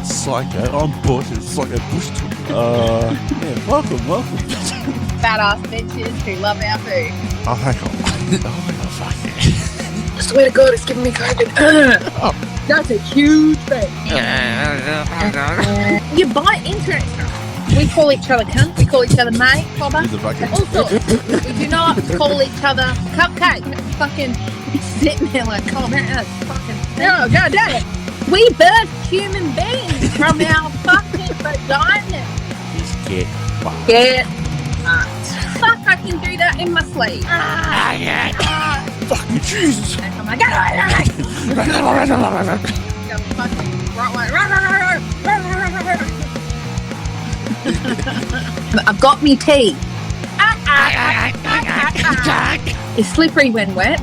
Psycho. I'm bored. It's Psycho Bush Talk. Yeah, welcome. Badass bitches who love our food. Oh, hang on. Fuck yeah. I swear to God, it's giving me COVID. That's a huge thing. You buy internet stuff. We call each other cunt. We call each other mate, Bobber. Also, we do not call each other cupcake. Fucking sitting there like, oh man, that's fucking. Oh, God damn it. We birthed human beings from our fucking vagina. Just get fucked. Get fucked. Fuck, I can do that in my sleep. Fucking Jesus. Oh my God. Go fucking right way. I've got me tea. It's slippery when wet.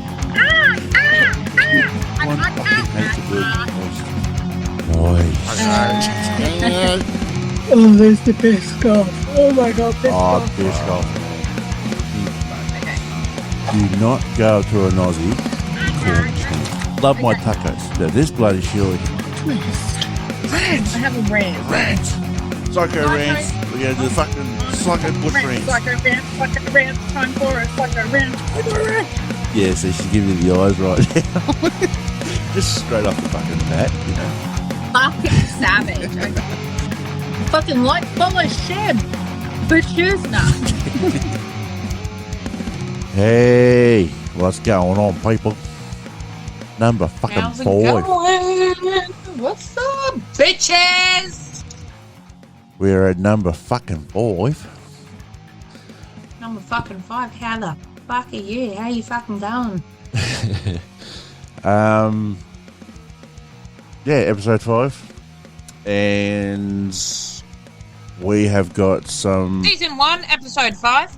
One fucking hates a word. Noise. Oh, there's the Biscoff. Oh my God, Biscoff. Oh, Biscoff. Okay. Do not go to an Aussie. Love my tacos. Now, this bloody surely. I have a rant. Psycho rants. We're going to do the fucking Psycho Bush rants. Psycho rant. Time for a Psycho rant. Yeah, so she's giving you the eyes right now. Just straight off the fucking bat, you know. Fucking savage. Fucking like, follow, share. Bitches, nah. Hey, what's going on, people? Number fucking How's it 5. going? What's up, bitches? We're at number fucking 5. Number fucking 5. How the fuck are you? How you fucking going? Yeah, episode 5. And we have got some Season 1, episode 5.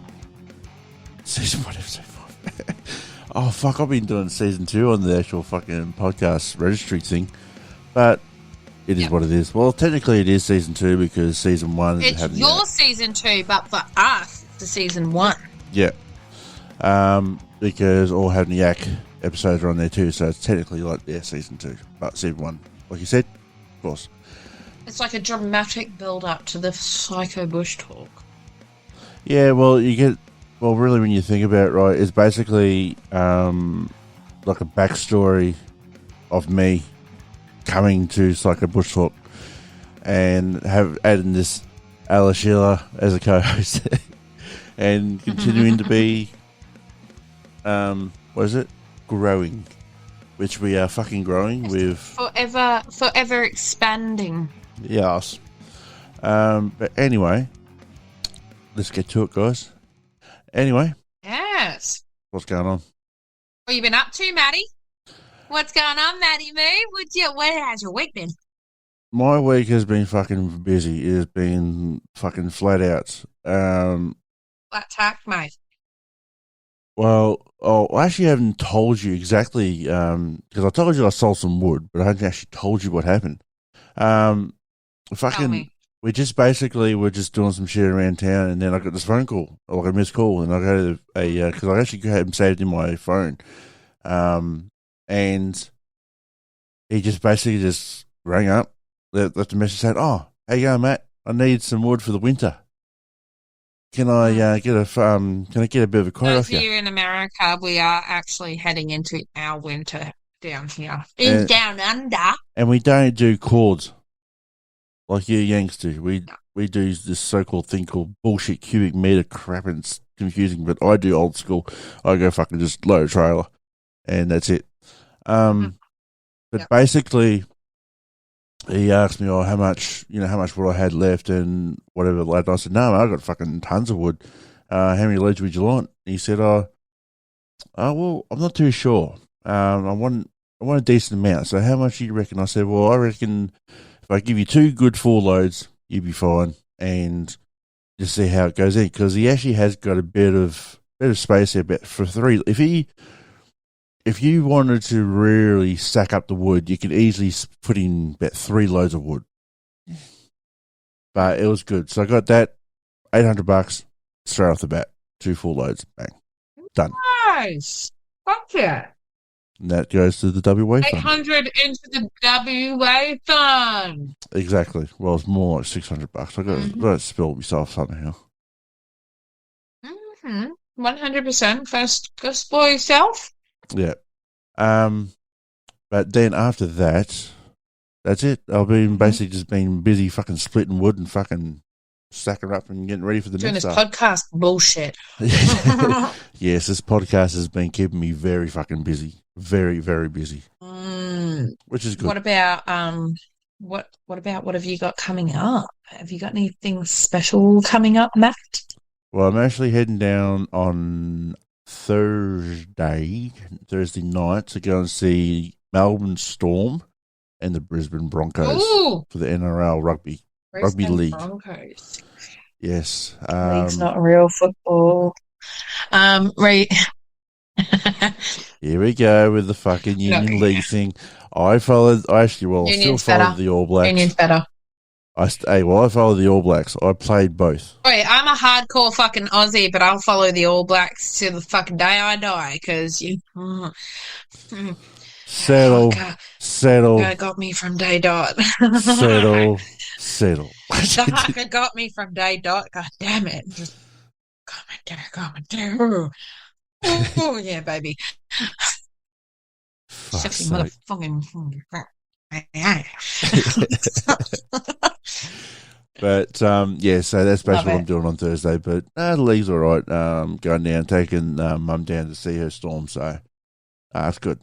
season 1, episode 5. Oh fuck, I've been doing season 2 on the actual fucking podcast registry thing. But it is what it is. Well, technically it is season 2 because season 1 is It's happening. your season 2, but for us, it's the season 1. Yeah. Because all Having Yak episodes are on there too, so it's technically like season 2. But season 1, like you said, of course. It's like a dramatic build-up to the Psycho Bush Talk. Yeah, well, really when you think about it, right, it's basically like a backstory of me coming to Psycho Bush Talk and have added this Ala Sheila as a co-host and continuing to be growing, which we are fucking growing with Forever expanding. yes. But anyway, let's get to it, guys. Anyway, Yes. what's going on? What you been up to, Maddie? What's going on, Maddie Moo? How's your week been? My week has been fucking busy. It has been fucking flat out. Flat tack, mate. Well, I actually haven't told you exactly, because I told you I sold some wood, but I haven't actually told you what happened. Tell me. We just basically were just doing some shit around town, and then I got this phone call, like a missed call, and I got because I actually had him saved in my phone, and he just basically just rang up, left a message saying, "Oh, how you going, Matt? I need some wood for the winter. Can I get a bit of a quote Those off you?" here in America, we are actually heading into our winter down here. Down under. And we don't do chords like you Yanks do. We do this so-called thing called bullshit cubic meter crap, and it's confusing, but I do old school. I go fucking just load a trailer, and that's it. But basically, he asked me, how much wood I had left and whatever. And I said, no, I got fucking tons of wood. How many loads would you want? And he said, well, I'm not too sure. I want a decent amount. So how much do you reckon? I said, well, I reckon if I give you 2 good 4 loads, you'd be fine, and just see how it goes in. Because he actually has got a bit of space there, but for 3, if you wanted to really stack up the wood, you could easily put in about 3 loads of wood. But it was good. So I got that, $800 straight off the bat, 2 full loads, bang, done. Nice. Fuck yeah. And that goes to the WA fund. 800 into the WA fund. Exactly. Well, it's more like $600. I got to spill myself somehow. 100%. First, go spoil yourself. Yeah. But then after that, that's it. I've been basically just been busy fucking splitting wood and fucking stacking up and getting ready for the doing next this stuff. podcast bullshit. Yes, this podcast has been keeping me very fucking busy. Very, very busy. Which is good. What about what have you got coming up? Have you got anything special coming up, Matt? Well, I'm actually heading down on Thursday night to go and see Melbourne Storm and the Brisbane Broncos for the NRL rugby league. Broncos. Yes. League's not real football. Here we go with the fucking Union League thing. I still follow the All Blacks. Union's better. I follow the All Blacks. I played both. Wait, I'm a hardcore fucking Aussie, but I'll follow the All Blacks to the fucking day I die, because you... Settle. That got me from day dot. Settle. The fucker got me from day dot. God damn it. Just commentary. Oh, yeah, baby. Fuck's motherfucking... But so that's basically what I'm doing on Thursday. But the league's all right. Going down, taking Mum down to see her Storm. So it's good.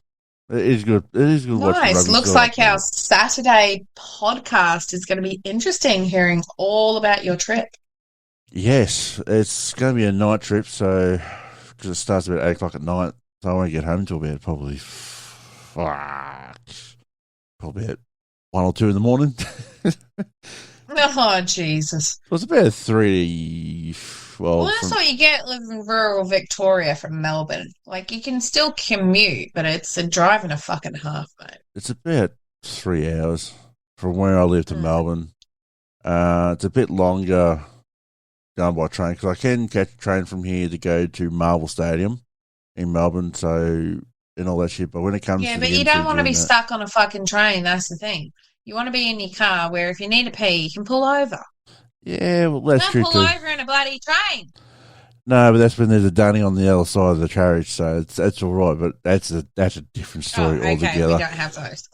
It is good. It is good. Nice. Looks like our Saturday podcast is going to be interesting. Hearing all about your trip. Yes, it's going to be a night trip. So because it starts about 8:00 at night, so I won't get home until about probably at 1 or 2 in the morning. Oh, Jesus. It was about 3. Well, that's what you get living in rural Victoria from Melbourne. Like, you can still commute, but it's a drive and a fucking half, mate. It's about 3 hours from where I live to Melbourne. It's a bit longer going by train, because I can catch a train from here to go to Marvel Stadium in Melbourne, and all that shit. But when it comes to but you don't want to be stuck on a fucking train. That's the thing. You want to be in your car where if you need to pee, you can pull over. Yeah, well, that's true. Don't pull over in a bloody train. No, but that's when there's a dunny on the other side of the carriage, so that's all right. But that's a different story altogether. We don't have those.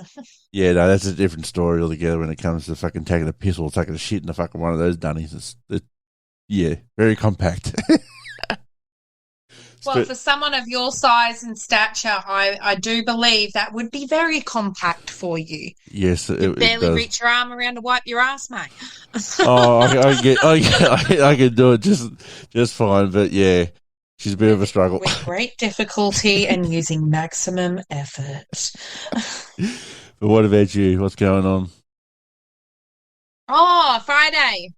Yeah, no, that's a different story altogether when it comes to fucking taking a piss or taking a shit in the fucking one of those dunnies. Yeah, very compact. Well, for someone of your size and stature, I do believe that would be very compact for you. Yes, you barely reach your arm around to wipe your ass, mate. I can do it just fine, but yeah, she's a bit of a struggle. With great difficulty and using maximum effort. But what about you? What's going on? Oh, Friday.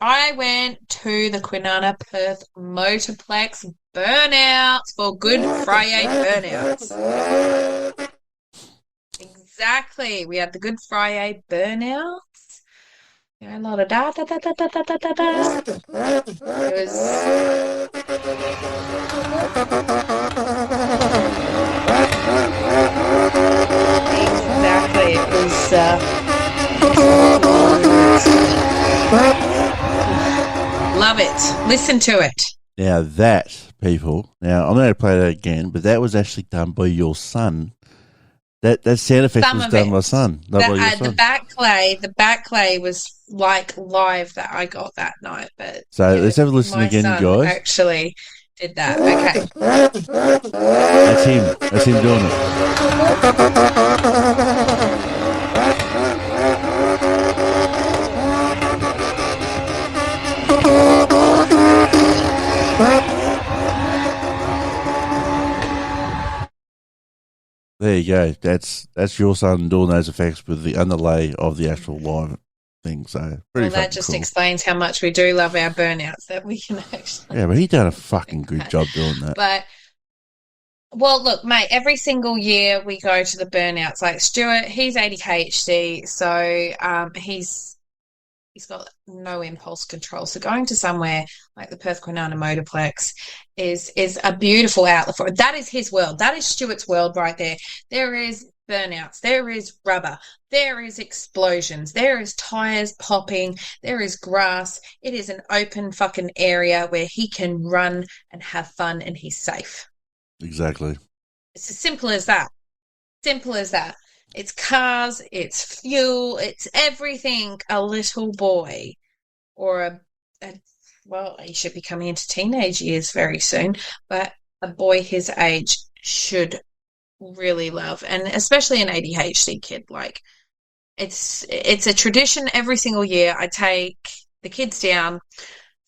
I went to the Kwinana Perth Motorplex Burnouts for Good Friday Burnouts. Exactly. We had the Good Friday Burnouts. A lot of da da da da da da da da da. It was exactly. It was love it. Listen to it. Now that, people, I'm going to play that again, but that was actually done by your son. That sound effect was done by my son. The back clay was like live that I got that night. But so let's have a listen again, guys. Actually did that. Okay. That's him doing it. There you go. That's your son doing those effects with the underlay of the actual live thing. So that just explains how much we do love our burnouts, that we can actually. Yeah, but he done a fucking good job doing that. But well, look, mate. Every single year we go to the burnouts. Like Stuart, he's ADHD, so He's got no impulse control. So going to somewhere like the Perth Kwinana Motorplex is a beautiful outlet for it. That is his world. That is Stuart's world right there. There is burnouts. There is rubber. There is explosions. There is tires popping. There is grass. It is an open fucking area where he can run and have fun and he's safe. Exactly. It's as simple as that. Simple as that. It's cars, it's fuel, it's everything a little boy or well, he should be coming into teenage years very soon, but a boy his age should really love, and especially an ADHD kid. Like, it's a tradition every single year. I take the kids down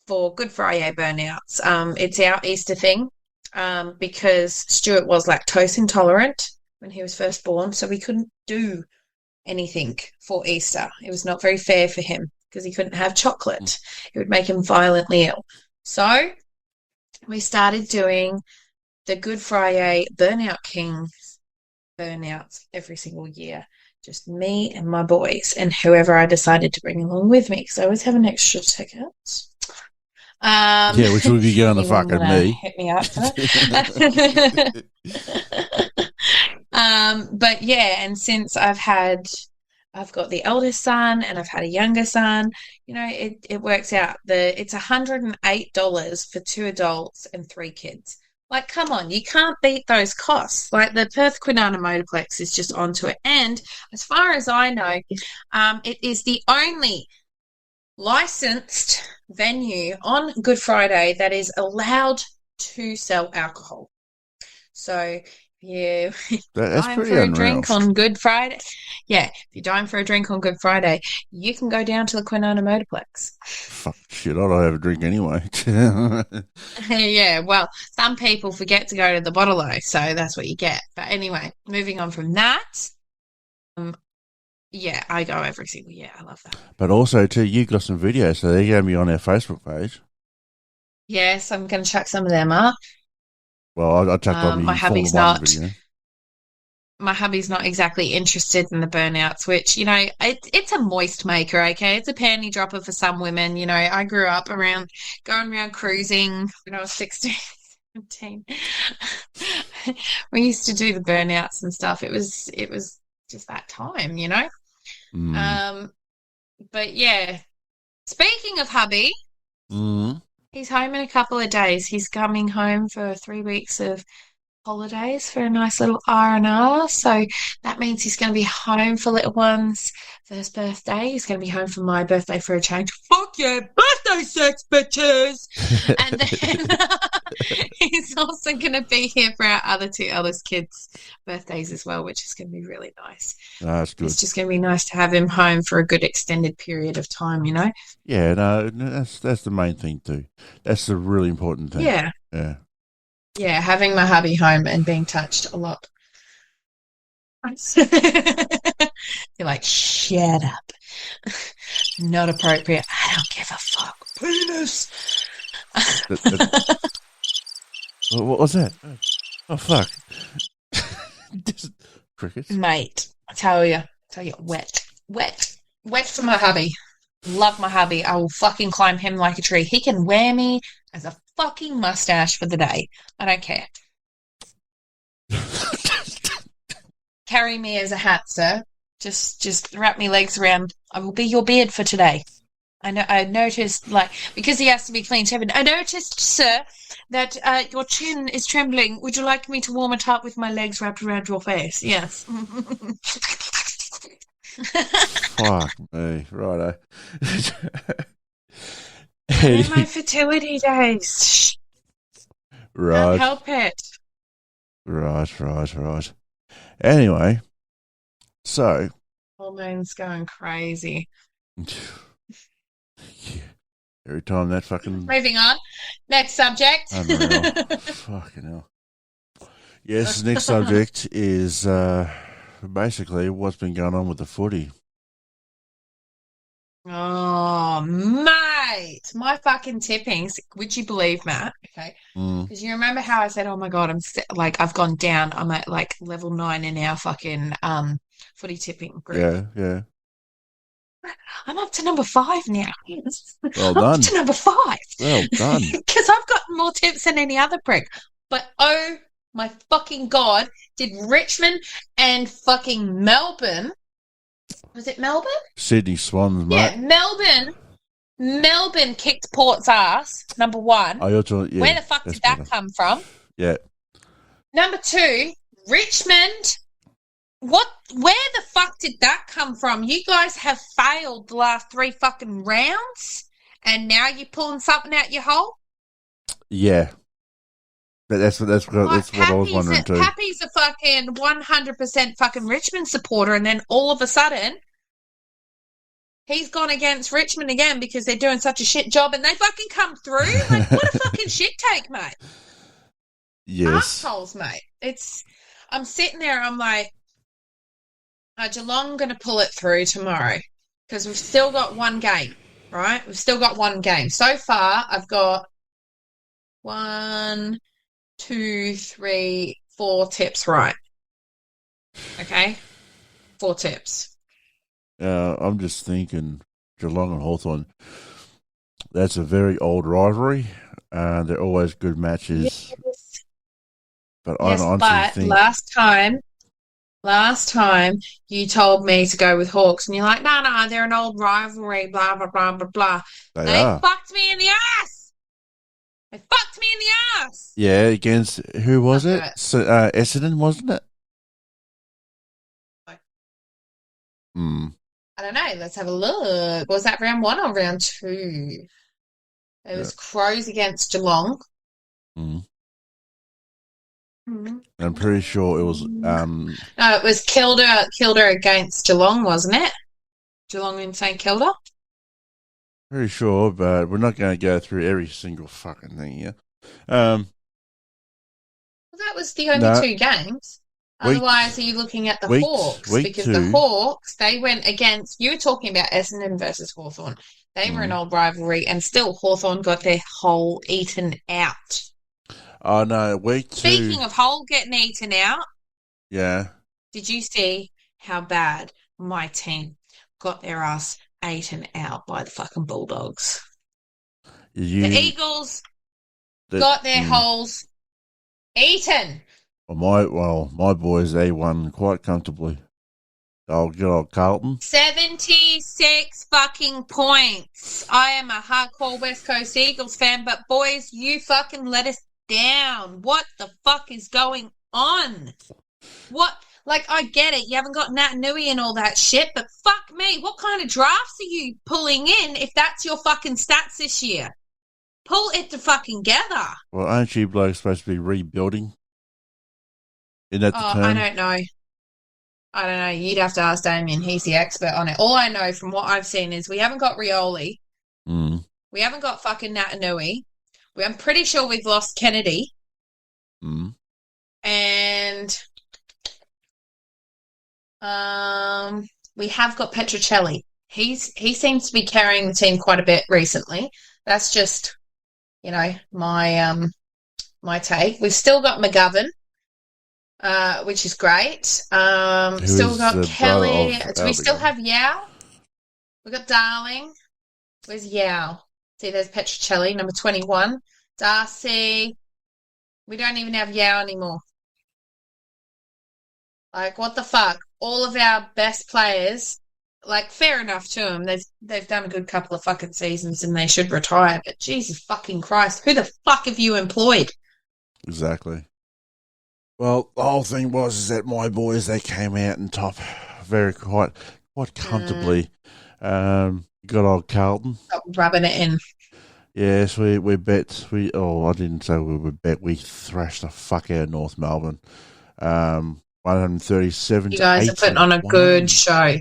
for Good Friday burnouts. It's our Easter thing, because Stuart was lactose intolerant when he was first born, so we couldn't do anything for Easter. It was not very fair for him because he couldn't have chocolate. It would make him violently ill. So we started doing the Good Friday Burnout Kings burnouts every single year. Just me and my boys and whoever I decided to bring along with me, because I always have an extra ticket. Which would be going to fucking me. Hit me up for that. But yeah, and since I've got the eldest son and I've had a younger son, it works out. It's $108 for 2 adults and 3 kids. Like, come on, you can't beat those costs. Like, the Perth Kwinana Motorplex is just onto it. And as far as I know, it is the only licensed venue on Good Friday that is allowed to sell alcohol. So, yeah, that's pretty for unreal. A drink on Good Friday. Yeah, if you're dying for a drink on Good Friday, you can go down to the Kwinana Motorplex. Fuck shit, I don't have a drink anyway. Yeah, well, some people forget to go to the bottle-o, so that's what you get. But anyway, moving on from that, yeah, I go every single year. I love that. But also, too, you got some videos, so they're going to be on our Facebook page. Yes, I'm going to chuck some of them up. Well, I chucked on my the hubby's Formula 1 not. video. My hubby's not exactly interested in the burnouts, which, it's a moist maker, okay? It's a panty dropper for some women. I grew up going around cruising when I was 16, 17. We used to do the burnouts and stuff. It was just that time, But yeah, speaking of hubby, he's home in a couple of days. He's coming home for 3 weeks of holidays for a nice little R&R. So that means he's going to be home for little one's first birthday. He's going to be home for my birthday for a change. Fuck yeah, birthday sex, bitches! And then he's also going to be here for our other 2 eldest kids' birthdays as well, which is going to be really nice. That's good. It's just going to be nice to have him home for a good extended period of time, Yeah, no, that's the main thing too. That's the really important thing. Yeah. Yeah. Yeah, having my hubby home and being touched a lot. You're like, shut up. Not appropriate. I don't give a fuck. Penis. What was that? Oh, fuck. Crickets. Mate, I tell you, wet for my hubby. Love my hubby. I will fucking climb him like a tree. He can wear me as a fucking mustache for the day. I don't care. Carry me as a hat, sir. Just wrap me legs around. I will be your beard for today. I noticed, because he has to be clean-shaven, I noticed, sir, that your chin is trembling. Would you like me to warm it up with my legs wrapped around your face? Yes. Fuck me. Righto. In my fertility days. Right. Can't help it. Right. Anyway, so. Hormones going crazy. Yeah. Every time that fucking. Moving on. Next subject. Unreal. Fucking hell. Yes, the next subject is basically what's been going on with the footy. Oh, mate. My fucking tippings. Would you believe, Matt? Okay. Because you remember how I said, oh my God, I've gone down. I'm at level 9 in our fucking footy tipping group. Yeah. I'm up to number 5 now. Well I'm up done. to number 5. Well done. Because I've gotten more tips than any other prick. But oh my fucking God, did Richmond and fucking Melbourne, was it Melbourne? Sydney Swans, mate. Yeah, Melbourne kicked Port's ass, number 1. Oh, you're talking, yeah, where the fuck did that come from? Yeah. Number 2, Richmond. Where the fuck did that come from? You guys have failed the last 3 fucking rounds, and now you're pulling something out your hole? Yeah. That's what I was wondering too. Happy's a fucking 100% fucking Richmond supporter, and then all of a sudden, he's gone against Richmond again because they're doing such a shit job, and they fucking come through? Like, what a fucking shit take, mate. Yes. Assholes, mate. I'm sitting there, I'm like, Geelong going to pull it through tomorrow because we've still got 1 game, right? We've still got 1 game. So far, I've got 1, 2, 3, 4 tips right. Okay? 4 tips. I'm just thinking Geelong and Hawthorn, that's a very old rivalry. They're always good matches. Yes. But I honestly think... Last time you told me to go with Hawks, and you're like, no, they're an old rivalry, blah, blah, blah, blah, blah. They fucked me in the ass. They fucked me in the ass. Yeah, against, who was it? Essendon, wasn't it? I don't know. Let's have a look. Was that round 1 or round 2? It was Crows against Geelong. I'm pretty sure it was... No, it was Kilda against Geelong, wasn't it? Geelong and St Kilda? Pretty sure, but we're not going to go through every single fucking thing here. Well, that was the only 2 games. Otherwise, are you looking at the Hawks? Because the Hawks, they went against... You were talking about Essendon versus Hawthorn. They were an old rivalry, and still Hawthorn got their hole eaten out. Oh, no, week 2... Speaking of hole getting eaten out... Yeah. Did you see how bad my team got their ass eaten out by the fucking Bulldogs? The Eagles got their holes eaten. Well, my boys, they won quite comfortably. Good old Carlton. 76 fucking points. I am a hardcore West Coast Eagles fan, but boys, you fucking let us down. What the fuck is going on? What? Like, I get it. You haven't got Nat Nui and all that shit, but fuck me. What kind of drafts are you pulling in if that's your fucking stats this year? Pull it to fucking together. Well, aren't you blokes supposed to be rebuilding? Isn't that the term? I don't know. You'd have to ask Damien. He's the expert on it. All I know from what I've seen is we haven't got Rioli. We haven't got fucking Natanui. I'm pretty sure we've lost Kennedy. And we have got Petrocelli. He seems to be carrying the team quite a bit recently. That's just, my take. We've still got McGovern. Which is great. Still got Kelly. Do we still have Yao? We've got Darling. Where's Yao? See, there's Petrocelli, number 21. Darcy. We don't even have Yao anymore. Like, what the fuck? All of our best players, like, fair enough to them. They've done a good couple of fucking seasons and they should retire. But Jesus fucking Christ, who the fuck have you employed? Exactly. Well, the whole thing is that my boys, they came out on top quite comfortably. Good old Carlton. Stop rubbing it in. Yes, we bet. I didn't say we would bet. We thrashed the fuck out of North Melbourne. 137 You guys are putting on a good show.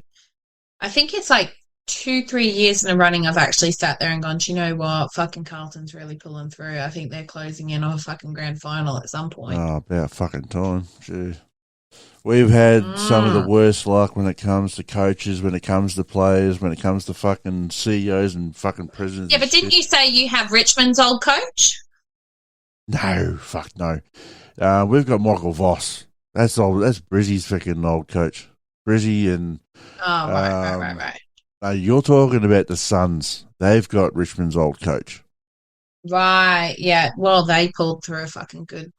I think it's like 2-3 years in a running I've actually sat there and gone, do you know what? Fucking Carlton's really pulling through. I think they're closing in on a fucking grand final at some point. Oh, about fucking time. Gee. We've had some of the worst luck when it comes to coaches, when it comes to players, when it comes to fucking CEOs and fucking presidents. Yeah, but didn't you say you have Richmond's old coach? No, fuck no. We've got Michael Voss. That's Brizzy's fucking old coach. Brizzy and... Oh, right. You're talking about the Suns. They've got Richmond's old coach. Right, yeah. Well, they pulled through a fucking good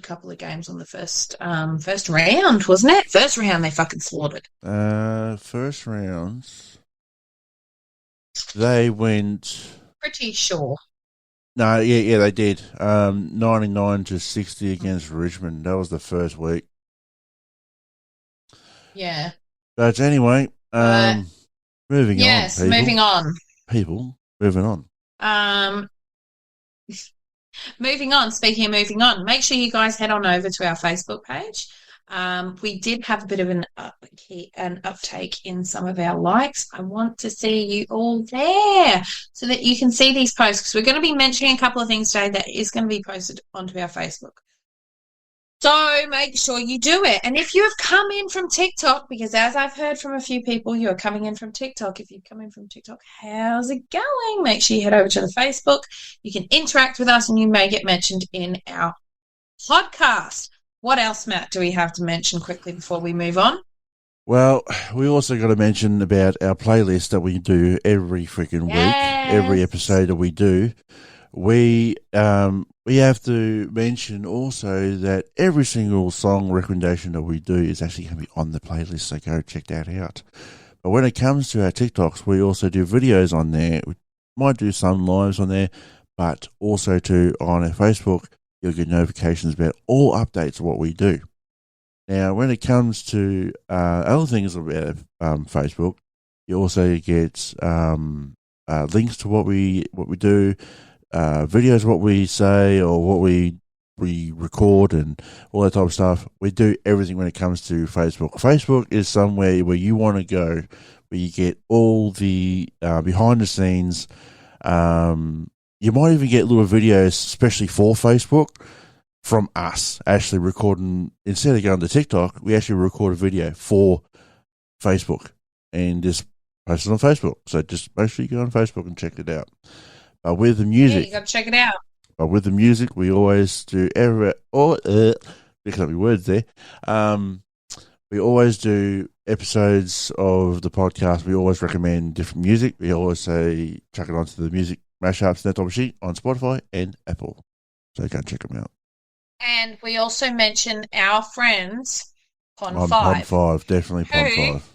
couple of games on the first round, wasn't it? First round they fucking slaughtered. First rounds, they went. Pretty sure. No, yeah, they did. 99-60 against Richmond. That was the first week. Yeah. But anyway, moving on. Yes, moving on. People, moving on. Moving on. Speaking of moving on, make sure you guys head on over to our Facebook page. We did have a bit of an uptake in some of our likes. I want to see you all there so that you can see these posts, because we're going to be mentioning a couple of things today that is going to be posted onto our Facebook. So make sure you do it. And if you have come in from TikTok, because as I've heard from a few people, you are coming in from TikTok. If you've come in from TikTok, how's it going? Make sure you head over to the Facebook. You can interact with us and you may get mentioned in our podcast. What else, Matt, do we have to mention quickly before we move on? Well, we also got to mention about our playlist that we do every freaking week, every episode that we do. We have to mention also that every single song recommendation that we do is actually going to be on the playlist, so go check that out. But when it comes to our TikToks, we also do videos on there. We might do some lives on there, but also on our Facebook, you'll get notifications about all updates of what we do. Now, when it comes to other things about Facebook, you also get links to what we do, videos, what we say or what we record and all that type of stuff. We do everything when it comes to Facebook. Facebook is somewhere where you want to go, where you get all the behind the scenes. You might even get little videos, especially for Facebook, from us actually recording. Instead of going to TikTok, we actually record a video for Facebook and just post it on Facebook. So just make sure you go on Facebook and check it out. But with the music, you got to check it out. But with the music, we always do picking up your words there. We always do episodes of the podcast. We always recommend different music. We always say chuck it onto the music mashups, that type of shit, on Spotify and Apple. So go check them out. And we also mention our friends, Pond5. Pond 5, definitely Pond 5.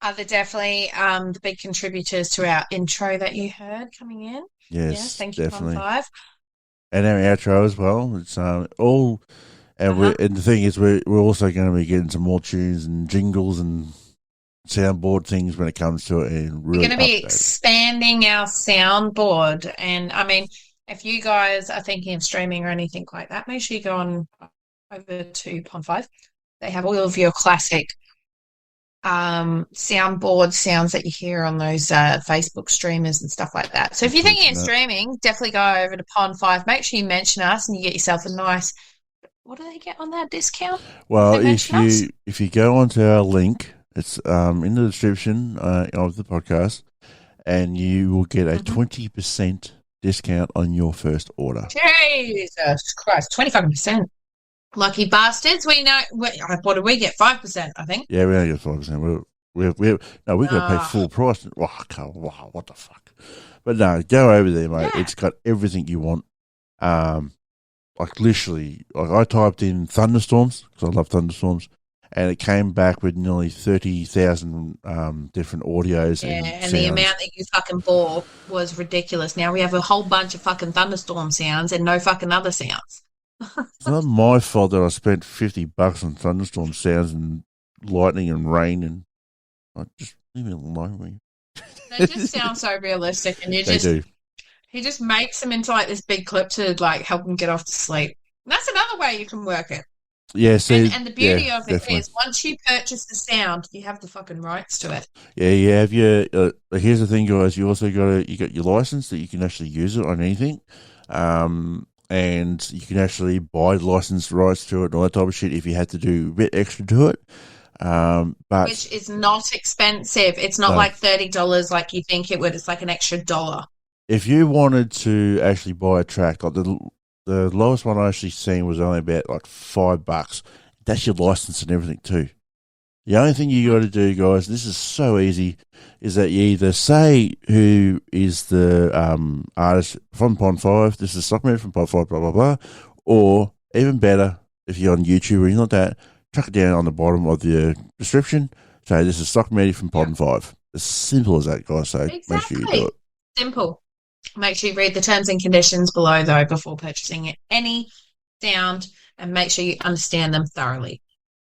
Are definitely the big contributors to our intro that you heard coming in. Yes, thank you, definitely. Pond 5. And our outro as well. It's all, and and the thing is, we're also going to be getting some more tunes and jingles and soundboard things when it comes to it, and really we're going to be expanding our soundboard. And I mean, if you guys are thinking of streaming or anything like that, make sure you go on over to Pond 5. They have all of your classic soundboard sounds that you hear on those Facebook streamers and stuff like that. So if you're thinking of streaming, definitely go over to Pond 5. Make sure you mention us and you get yourself a nice, what do they get on that discount? Well, if you go onto our link, it's in the description of the podcast, and you will get a 20% discount on your first order. Jesus Christ, 25%. Lucky bastards. We know. What did we get? 5%, I think. Yeah, we only get 5%. We've got to pay full price. Wow, what the fuck? But no, go over there, mate. Yeah. It's got everything you want. Like literally, I typed in thunderstorms because I love thunderstorms, and it came back with nearly 30,000 different audios. Yeah, and sounds. The amount that you fucking bought was ridiculous. Now we have a whole bunch of fucking thunderstorm sounds and no fucking other sounds. It's not my fault that I spent $50 on thunderstorm sounds and lightning and rain, and I just leave me alone. They just sound so realistic, and he just makes them into like this big clip to like help them get off to sleep. And that's another way you can work it. Yeah, see, and the beauty of it is once you purchase the sound, you have the fucking rights to it. Yeah, you have your. Here's the thing, guys. You also got your license that you can actually use it on anything. And you can actually buy license rights to it and all that type of shit if you had to do a bit extra to it. But which is not expensive. It's not like $30 like you think it would. It's like an extra $1. If you wanted to actually buy a track, like the lowest one I actually seen was only about like $5. That's your license and everything too. The only thing you got to do, guys, this is so easy, is that you either say who is the artist from Pond 5, this is Stockman from Pond 5, blah, blah, blah, or even better, if you're on YouTube or anything like that, chuck it down on the bottom of the description, say this is Stockman from Pond 5. As simple as that, guys, so Exactly. make sure you do it. Simple. Make sure you read the terms and conditions below, though, before purchasing it. Any sound, and make sure you understand them thoroughly.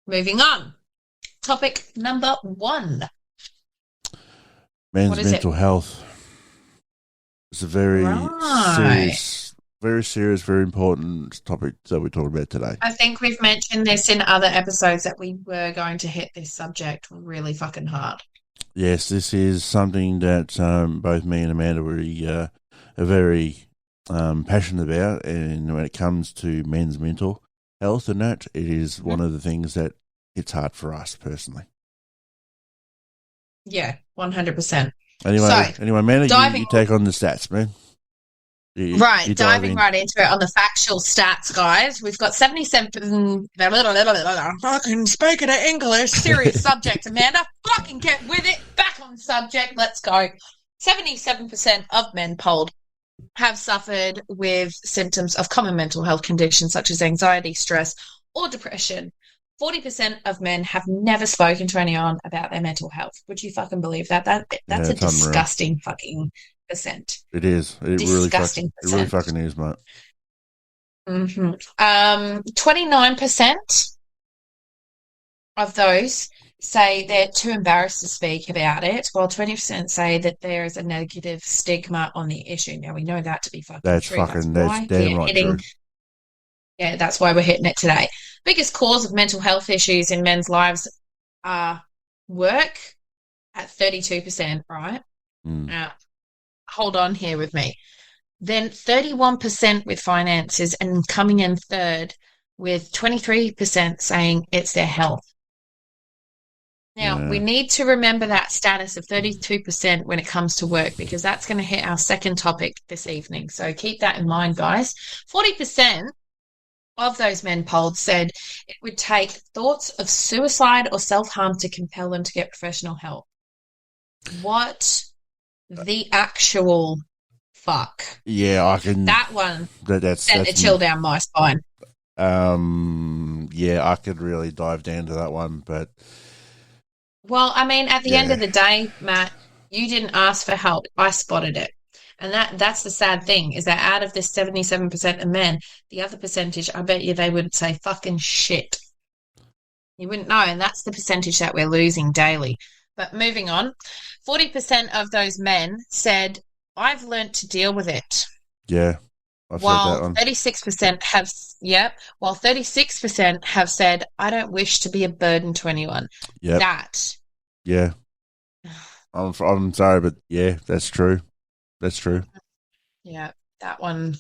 Moving on. Topic number 1. Men's mental health. It's a very serious, very important topic that we're talking about today. I think we've mentioned this in other episodes that we were going to hit this subject really fucking hard. Yes, this is something that both me and Amanda are very passionate about, and when it comes to men's mental health and that, it is one of the things that hits hard for us personally. Yeah, 100%. Anyway, Amanda, you take on the stats, man. Diving right into it on the factual stats, guys. We've got 77. Fucking speaking of English, serious subject, Amanda. Fucking get with it. Back on subject. Let's go. 77% of men polled have suffered with symptoms of common mental health conditions such as anxiety, stress, or depression. 40% of men have never spoken to anyone about their mental health. Would you fucking believe that? That's a disgusting fucking percent. It is. It really fucking is, mate. 29% of those say they're too embarrassed to speak about it, while 20% say that there is a negative stigma on the issue. Now, we know that to be fucking true. That's damn right true. Yeah, that's why we're hitting it today. Biggest cause of mental health issues in men's lives are work at 32%, right? Now, hold on here with me. Then 31% with finances, and coming in third with 23% saying it's their health. Now, we need to remember that status of 32% when it comes to work, because that's going to hit our second topic this evening. So keep that in mind, guys. 40% of those men polled said it would take thoughts of suicide or self-harm to compel them to get professional help. What the actual fuck? Yeah, I can. That one sent a chill down my spine. Yeah, I could really dive down to that one, but. Well, I mean, at the end of the day, Matt, you didn't ask for help. I spotted it. And that's the sad thing, is that out of this 77% of men, the other percentage, I bet you they wouldn't say fucking shit. You wouldn't know, and that's the percentage that we're losing daily. But moving on, 40% of those men said, I've learnt to deal with it. Yeah, I've heard that one. 36% have, while 36% have said, I don't wish to be a burden to anyone. Yep. Yeah. I'm sorry, but yeah, that's true. That's true. Yeah, that one,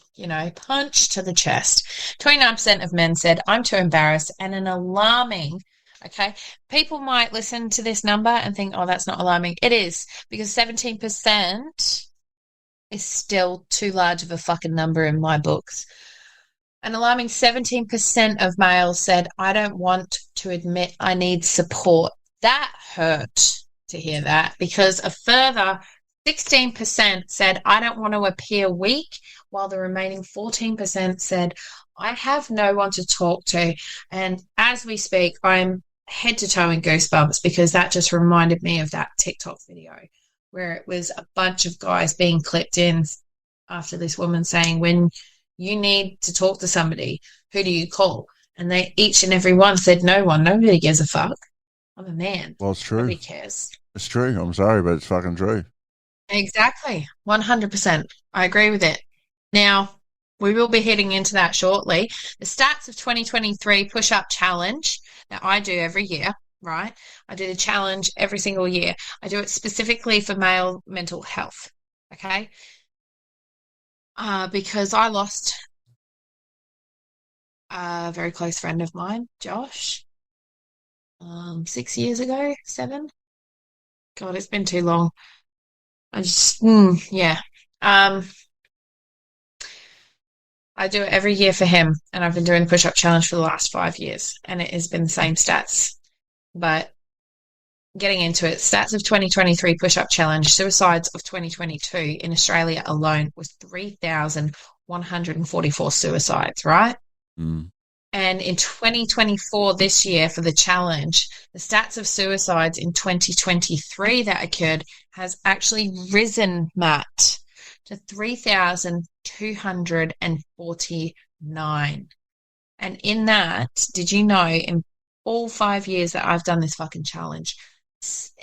punch to the chest. 29% of men said, I'm too embarrassed, and an alarming, okay, people might listen to this number and think, oh, that's not alarming. It is, because 17% is still too large of a fucking number in my books. An alarming 17% of males said, I don't want to admit I need support. That hurt to hear that, because a further 16% said, I don't want to appear weak, while the remaining 14% said, I have no one to talk to. And as we speak, I'm head to toe in goosebumps, because that just reminded me of that TikTok video where it was a bunch of guys being clipped in after this woman saying, when you need to talk to somebody, who do you call? And they each and every one said, no one. Nobody gives a fuck. I'm a man. Well, it's true. Nobody cares. It's true. I'm sorry, but it's fucking true. Exactly. 100%. I agree with it. Now, we will be heading into that shortly. The stats of 2023 push-up challenge that I do every year, right? I do the challenge every single year. I do it specifically for male mental health, okay? Because I lost a very close friend of mine, Josh, 6 years ago, 7. God, it's been too long. I just, I do it every year for him, and I've been doing the push-up challenge for the last 5 years, and it has been the same stats. But getting into it, stats of 2023 push-up challenge, suicides of 2022 in Australia alone was 3,144 suicides, right? Mm. And in 2024, this year for the challenge, the stats of suicides in 2023 that occurred has actually risen, Matt, to 3,249. And in that, did you know, in all 5 years that I've done this fucking challenge,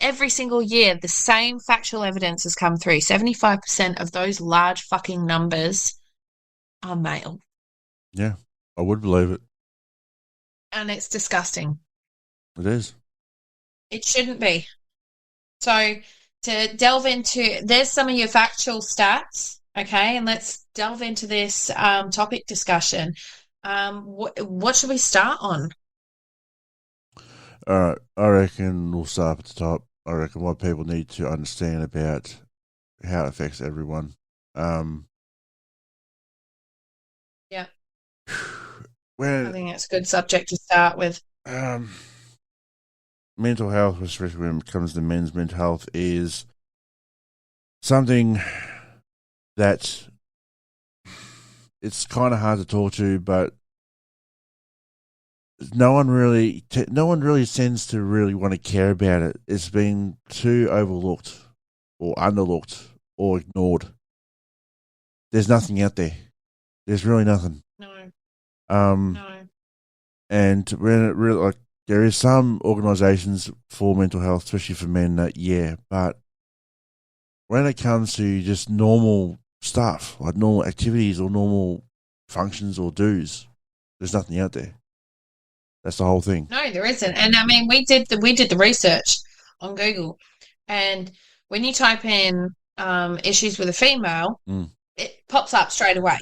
every single year, the same factual evidence has come through. 75% of those large fucking numbers are male. Yeah, I would believe it. And it's disgusting. It is. It shouldn't be. So to delve into, there's some of your factual stats, okay? And let's delve into this topic discussion. What should we start on? All right, I reckon we'll start at the top. I reckon what people need to understand about how it affects everyone. Yeah. I think it's a good subject to start with. Mental health, especially when it comes to men's mental health, is something that it's kind of hard to talk to, but no one really tends to really want to care about it. It's been too overlooked or underlooked or ignored. There's nothing out there. There's really nothing. No. And when it really there is some organisations for mental health, especially for men, but when it comes to just normal stuff, like normal activities or normal functions or do's, there's nothing out there. That's the whole thing. No, there isn't. And I mean, we did the research on Google, and when you type in issues with a female, it pops up straight away.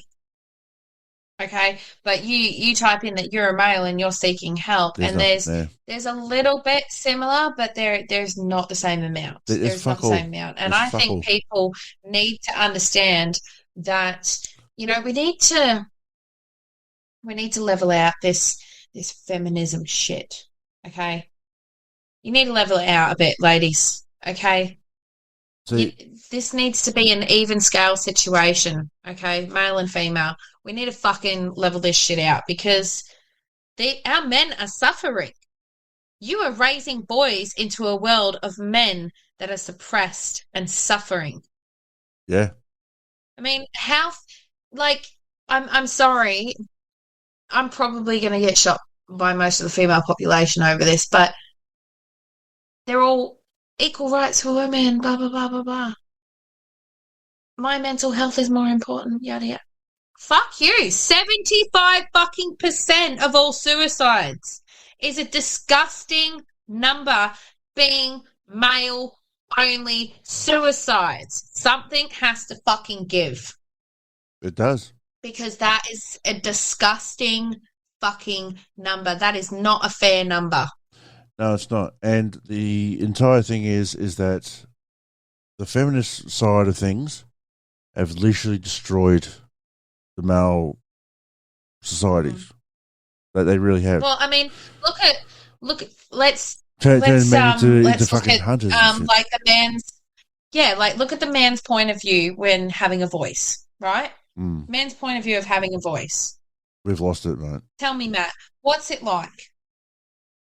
Okay, but you type in that you're a male and you're seeking help, there's a little bit similar, but there's not the same amount. There's not the same amount, and I think people need to understand that we need to level out this feminism shit. Okay, you need to level it out a bit, ladies. Okay. This needs to be an even scale situation, okay? Male and female. We need to fucking level this shit out because our men are suffering. You are raising boys into a world of men that are suppressed and suffering. Yeah. I mean, I'm sorry. I'm probably going to get shot by most of the female population over this, but they're all equal rights for women, blah, blah, blah, blah, blah. My mental health is more important, yada, yada. Fuck you. 75% of all suicides is a disgusting number being male-only suicides. Something has to fucking give. It does. Because that is a disgusting fucking number. That is not a fair number. No, it's not. And the entire thing is that the feminist side of things have literally destroyed the male societies. That they really have. Well, I mean, let's turn men into look fucking at, hunters. Like the man's, look at the man's point of view when having a voice, right? Man's point of view of having a voice. We've lost it, mate. Tell me, Matt, what's it like?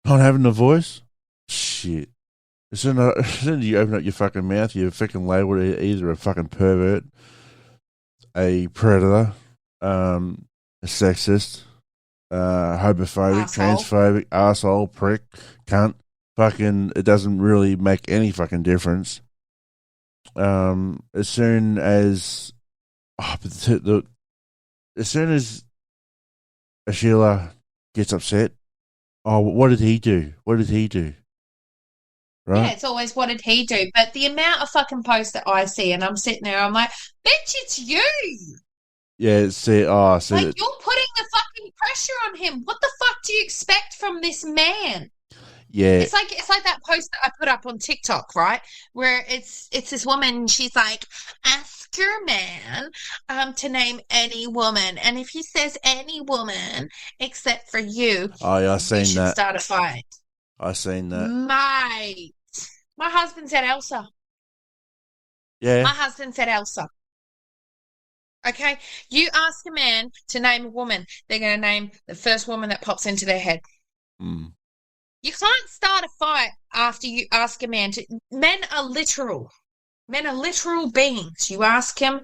Not having a voice? Shit. As soon as you open up your fucking mouth, you're fucking labelled either a fucking pervert, a predator, a sexist, homophobic, transphobic, arsehole, prick, cunt. Fucking, it doesn't really make any fucking difference. As soon as a Sheila gets upset, oh, what did he do? What did he do? Right? Yeah, it's always what did he do? But the amount of fucking posts that I see, and I'm sitting there, I'm like, bitch, it's you. Yeah, you're putting the fucking pressure on him. What the fuck do you expect from this man? Yeah, it's like that post that I put up on TikTok, right? Where it's this woman. She's like, ask your man to name any woman, and if he says any woman except for you, I seen you should that. start a fight. I seen that, mate. My husband said Elsa. Yeah. My husband said Elsa. Okay? You ask a man to name a woman, they're going to name the first woman that pops into their head. Mm. You can't start a fight after you ask a man to. Men are literal. Men are literal beings. You ask him,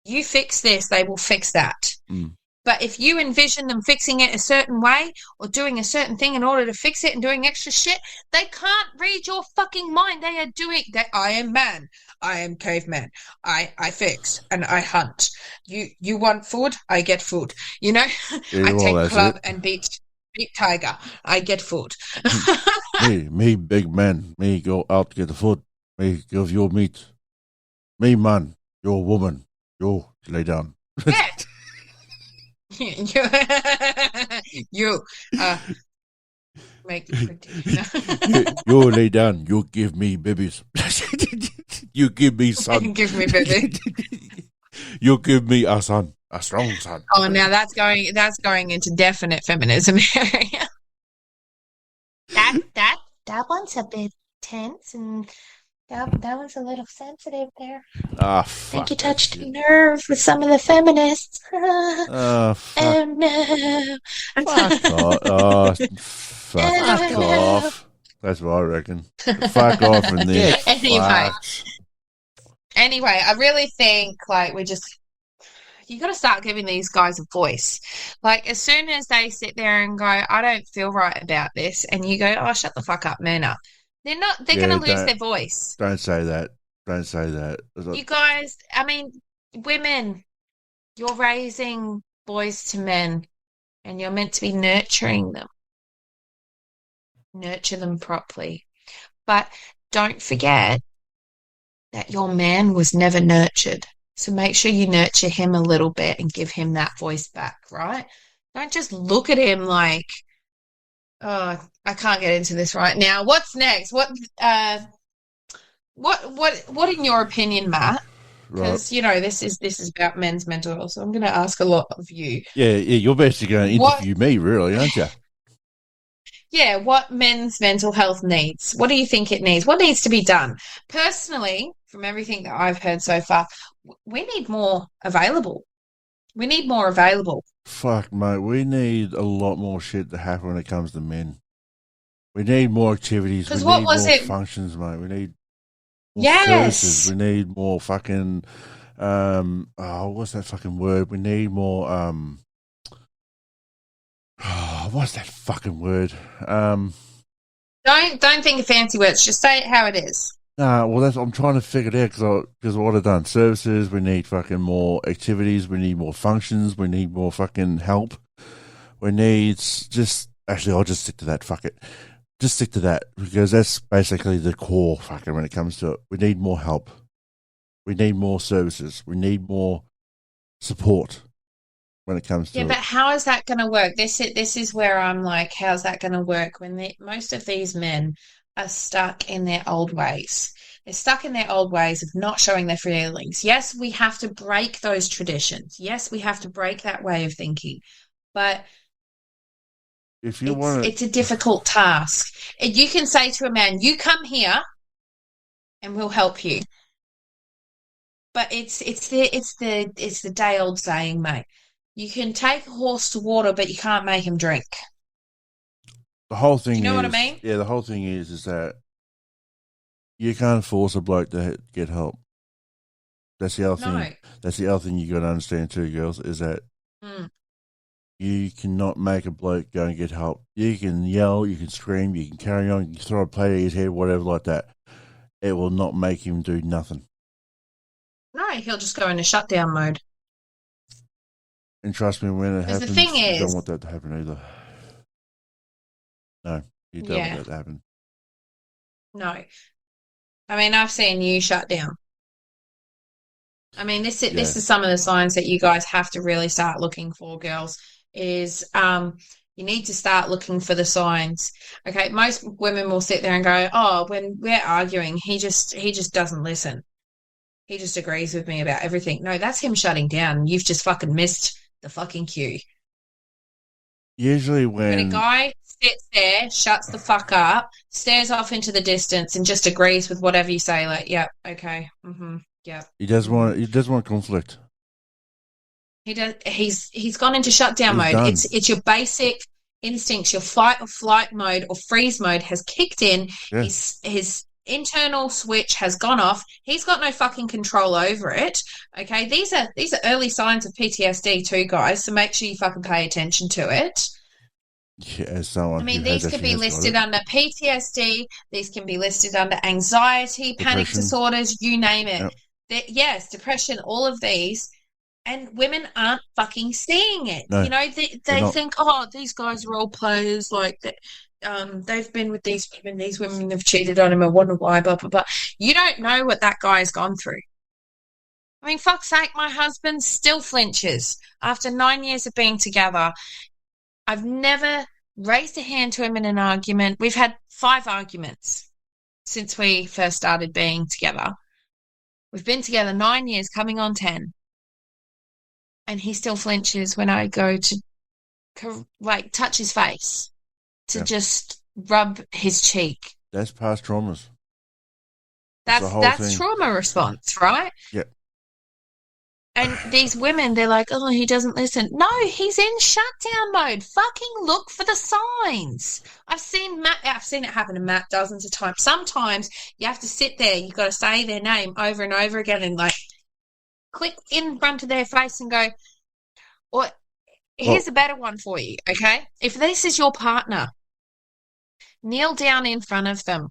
you fix this, they will fix that. Mm. But if you envision them fixing it a certain way or doing a certain thing in order to fix it and doing extra shit, they can't read your fucking mind. They are doing that. I am man. I am caveman. I fix and I hunt. You want food? I get food. You know, Yeah, I well, take club it. and beat tiger. I get food. me big man. Me go out get the food. Me give your meat. Me man, your woman. You lay down. Yeah. you make the prediction. you lay down. You give me babies. You give me son. Give me baby. You give me a son, a strong son. Oh, now that's going into definite feminism area. That one's a bit tense, and that one's a little sensitive there. Ah, I think you touched a nerve with some of the feminists. Oh, fuck. Oh no! Fuck off. Oh, fuck off. That's what I reckon. Fuck off and then Anyway, I really think you got to start giving these guys a voice. Like, as soon as they sit there and go, I don't feel right about this, and you go, oh, shut the fuck up, man up. They're going to lose their voice. Don't say that. Don't say that. You guys, I mean, women, you're raising boys to men, and you're meant to be nurturing them. Nurture them properly. But don't forget that your man was never nurtured. So make sure you nurture him a little bit and give him that voice back, right? Don't just look at him like, oh, I can't get into this right now. What's next? What in your opinion, Matt? Because this is about men's mental health, so I'm going to ask a lot of you. Yeah, you're basically going to interview me, really, aren't you? Yeah, what men's mental health needs. What do you think it needs? What needs to be done? Personally, from everything that I've heard so far, we need more available. We need more available. Fuck, mate. We need a lot more shit to happen when it comes to men. We need more activities. We need more functions, mate. We need more services. We need more fucking... what's that fucking word? We need more... what's that fucking word? Don't think of fancy words. Just say it how it is. Well, I'm trying to figure it out because what I've done. Services. We need fucking more activities. We need more functions. We need more fucking help. We need actually, I'll just stick to that. Fuck it. Just stick to that because that's basically the core fucking when it comes to it. We need more help. We need more services. We need more support. When it comes to but how is that going to work? This is where I'm like, how's that going to work when most of these men are stuck in their old ways? They're stuck in their old ways of not showing their feelings. Yes, we have to break those traditions. Yes, we have to break that way of thinking. But if you want, it's a difficult task. You can say to a man, "You come here, and we'll help you." But it's the day old saying, mate. You can take a horse to water, but you can't make him drink. The whole thing you know what I mean? Yeah, the whole thing is that you can't force a bloke to get help. That's the other thing. That's the other thing you got to understand too, girls, is that you cannot make a bloke go and get help. You can yell, you can scream, you can carry on, you can throw a plate at his head, whatever like that. It will not make him do nothing. No, he'll just go into shutdown mode. And trust me, when it happens, you don't want that to happen either. No, you don't want that to happen. No. I mean, I've seen you shut down. I mean, this is some of the signs that you guys have to really start looking for, girls, is you need to start looking for the signs. Okay, most women will sit there and go, oh, when we're arguing, he just doesn't listen. He just agrees with me about everything. No, that's him shutting down. You've just fucking missed the fucking cue. Usually when a guy sits there, shuts the fuck up, stares off into the distance, and just agrees with whatever you say. Like, yep, okay, yep. He doesn't want. He doesn't want conflict. He does. He's gone into shutdown mode. Done. It's your basic instincts. Your fight or flight mode or freeze mode has kicked in. Yeah. His internal switch has gone off. He's got no fucking control over it. Okay, these are early signs of PTSD too, guys. So make sure you fucking pay attention to it. Yeah, as someone. I mean, these could be listed under PTSD. These can be listed under anxiety, panic disorders, you name it. Yep. Yes, depression, all of these. And women aren't fucking seeing it. No, you know, they think, oh, these guys are all players. Like, they've been with these women. These women have cheated on him. I wonder why, blah, blah, blah. You don't know what that guy's gone through. I mean, fuck's sake, my husband still flinches after 9 years of being together. I've never raised a hand to him in an argument. We've had 5 arguments since we first started being together. We've been together 9 years, coming on 10. And he still flinches when I go to, like, touch his face to just rub his cheek. That's past traumas. That's trauma response, right? Yeah. And these women, they're like, oh, he doesn't listen. No, he's in shutdown mode. Fucking look for the signs. I've seen it happen to Matt dozens of times. Sometimes you have to sit there. You've got to say their name over and over again and, like, click in front of their face and go, or here's a better one for you, okay? If this is your partner, kneel down in front of them,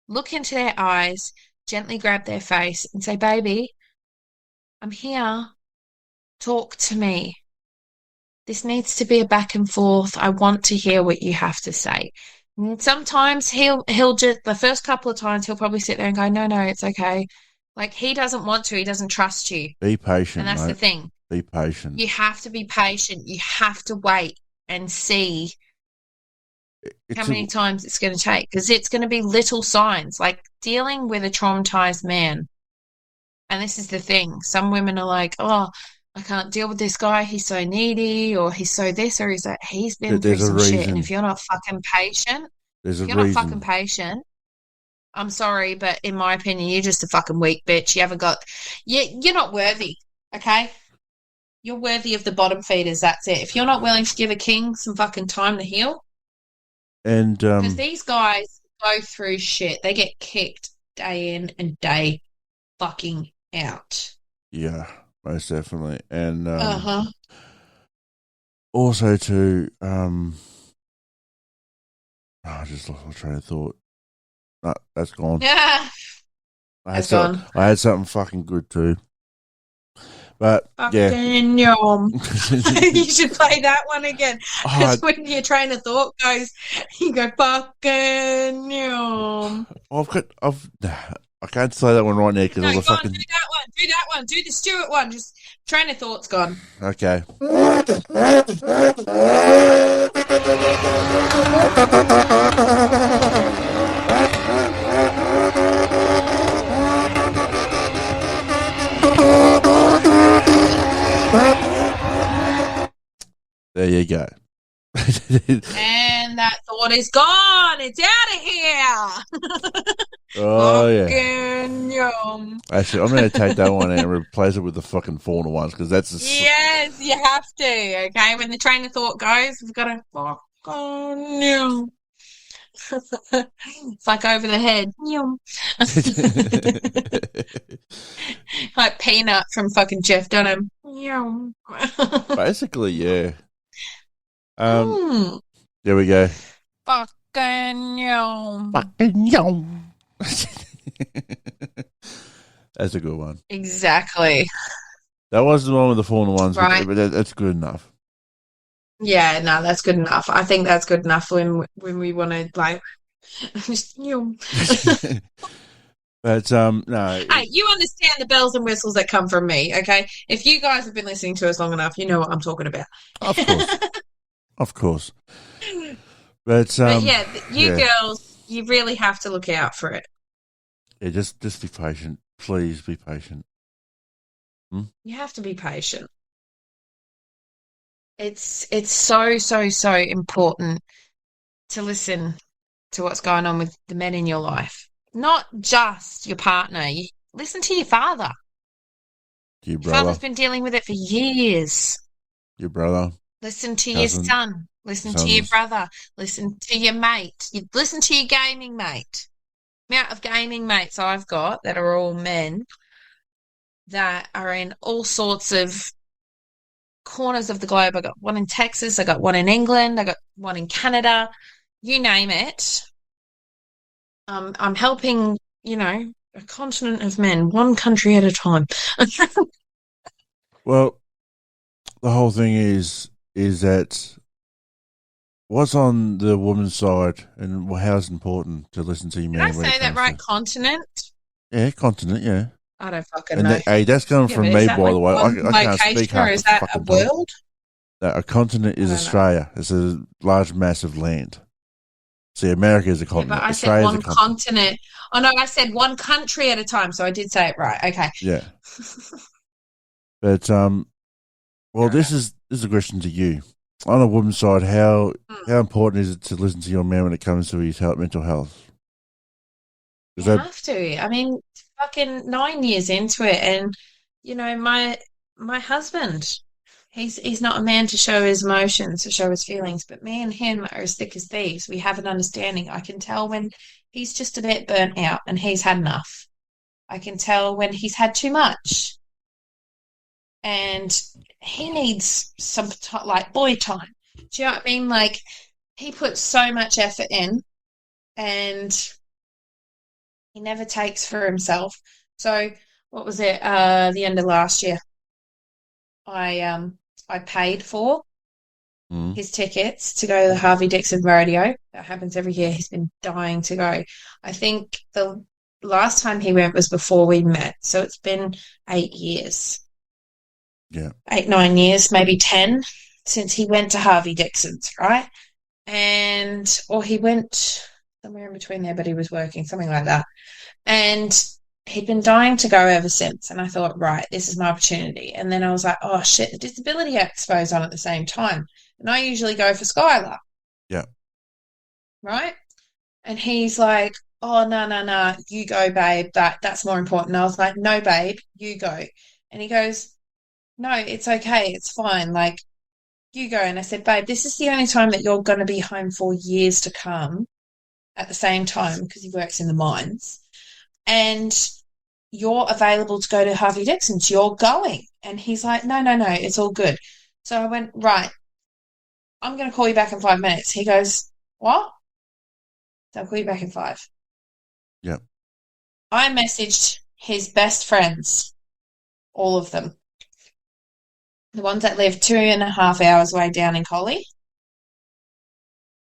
look into their eyes, gently grab their face and say, baby, I'm here. Talk to me. This needs to be a back and forth. I want to hear what you have to say. And sometimes he'll just, the first couple of times, he'll probably sit there and go, no, it's okay. Like, he doesn't want to. He doesn't trust you. Be patient, and that's mate. the thing. Be patient. You have to be patient. You have to wait and see how many times it's going to take, because it's going to be little signs, like dealing with a traumatized man. And this is the thing. Some women are like, oh, I can't deal with this guy. He's so needy, or he's so this, or he's that. He's been through some shit. And if you're not fucking patient, not fucking patient, I'm sorry, but in my opinion, you're just a fucking weak bitch. You haven't got, you're not worthy, okay? You're worthy of the bottom feeders, that's it. If you're not willing to give a king some fucking time to heal, and because these guys go through shit. They get kicked day in and day fucking out. Yeah, most definitely. And also too, I just lost my train of thought. No, that's gone. Yeah. I had something fucking good too. But fucking yum. You should play that one again. Because when your train of thought goes, you go fucking yum. I can't say that one right now because I was fucking. Do that one. Do the Stuart one. Just train of thought's gone. Okay. There you go. And that thought is gone. It's out of here. Oh, yeah. Yum. Actually, I'm going to take that one and replace it with the fucking fauna ones because that's yes, you have to. Okay, when the train of thought goes, we've got to fucking yum. It's like over the head. Yum. Like Peanut from fucking Jeff Dunham. Yum. Basically, yeah. There we go. Fucking yum. Fucking yum. That's a good one. Exactly. That was the one with the fauna ones, right. But that's good enough. Yeah, no, that's good enough. I think that's good enough when we want to like. But no. Hey, you understand the bells and whistles that come from me, okay? If you guys have been listening to us long enough, you know what I'm talking about. Of course. Of course. But yeah, girls, you really have to look out for it. Yeah, just be patient. Please be patient. You have to be patient. It's so, so, so important to listen to what's going on with the men in your life. Not just your partner. Listen to your father. Your Your father's brother, been dealing with it for years. your brother, Listen to your cousin, son. Listen to your sons. brother. Listen to your mate. Listen to your gaming mate. The amount of gaming mates I've got that are all men that are in all sorts of corners of the globe. I got one in Texas. I got one in England. I got one in Canada. You name it. I'm helping, a continent of men, one country at a time. Well, the whole thing is that what's on the woman's side and how it's important to listen to your Did I man when it say that comes right? to Continent? continent, yeah. I don't fucking And know. hey, that's coming Yeah, from but is me, that by like the way. one I can't speak location or half the is that a fucking time. world? A continent I is don't know. Australia. It's a large mass of land. See, America is a Yeah, but continent. I said Australia is a one continent. continent. Oh no, I said one country at a time, so I did say it right. Okay. Yeah, but well, Fair this enough. is a question to you. On a woman's side, how Hmm. how important is it to listen to your man when it comes to his mental health? Is You that have to. I mean, fucking 9 years into it, and my husband, he's not a man to show his emotions, to show his feelings, but me and him are as thick as thieves. We have an understanding. I can tell when he's just a bit burnt out and he's had enough. I can tell when he's had too much, and he needs some like boy time. Do you know what I mean? Like he puts so much effort in, and he never takes for himself. So what was it? The end of last year, I paid for mm, his tickets to go to the Harvey Dixon rodeo. That happens every year. He's been dying to go. I think the last time he went was before we met, so it's been 8 years, yeah, 8, 9 years, maybe 10 since he went to Harvey Dixon's, right? Or he went somewhere in between there, but he was working, something like that. And he'd been dying to go ever since. And I thought, right, this is my opportunity. And then I was like, oh shit, the Disability Expo's on at the same time. And I usually go for Skylar, yeah, right? And he's like, oh, no, you go, babe. That's more important. And I was like, no, babe, you go. And he goes, no, it's okay. It's fine. Like, you go. And I said, babe, this is the only time that you're going to be home for years to come at the same time because he works in the mines. And you're available to go to Harvey Dixon's. You're going. And he's like, no, it's all good. So I went, right, I'm going to call you back in 5 minutes. He goes, what? So I'll call you back in 5. yeah. I messaged his best friends, all of them. The ones that live 2.5 hours away down in Collie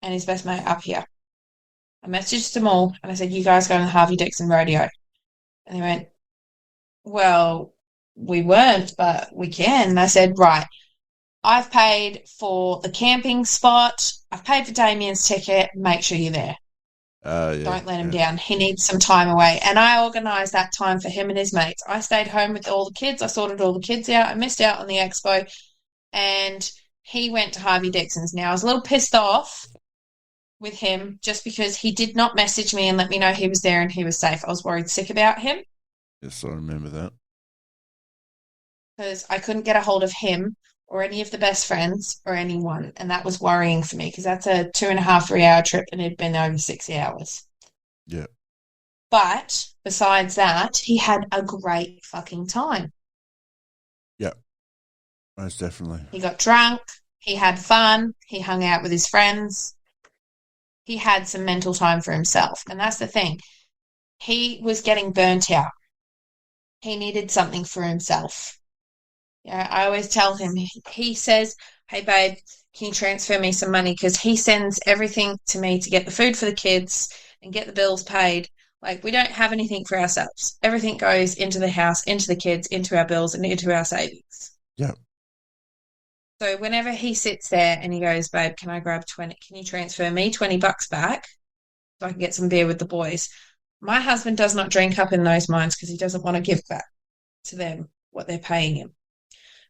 and his best mate up here. I messaged them all and I said, you guys go to the Harvey Dixon rodeo. And they went, well, we weren't, but we can. And I said, right, I've paid for the camping spot. I've paid for Damien's ticket. Make sure you're there. Yeah, Don't let him yeah. down. He needs some time away. And I organised that time for him and his mates. I stayed home with all the kids. I sorted all the kids out. I missed out on the expo. And he went to Harvey Dixon's. Now, I was a little pissed off with him just because he did not message me and let me know he was there and he was safe. I was worried sick about him Yes, I remember that. because I couldn't get a hold of him or any of the best friends or anyone. And that was worrying for me because that's a 2.5, 3 hour trip and it'd been over 6 hours. Yeah, But besides that, he had a great fucking time. yeah, most definitely. He got drunk. He had fun. He hung out with his friends. He had some mental time for himself. And that's the thing. He was getting burnt out. He needed something for himself. Yeah, I always tell him, he says, hey, babe, can you transfer me some money? Because he sends everything to me to get the food for the kids and get the bills paid. Like, we don't have anything for ourselves. Everything goes into the house, into the kids, into our bills, and into our savings. Yeah, So whenever he sits there and he goes, babe, can I grab 20? Can you transfer me $20 back so I can get some beer with the boys? My husband does not drink up in those mines because he doesn't want to give back to them what they're paying him.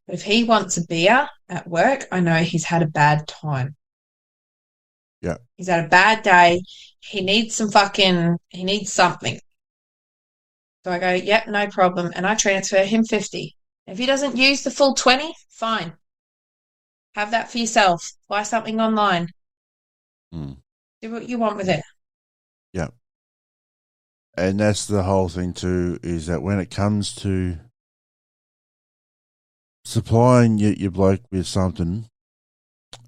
But if he wants a beer at work, I know he's had a bad time. Yeah. He's had a bad day. He needs something. So I go, yep, no problem. And I transfer him 50. If he doesn't use the full 20, fine. Have that for yourself. Buy something online. Mm. Do what you want with it. Yeah. And that's the whole thing too, is that when it comes to supplying your bloke with something,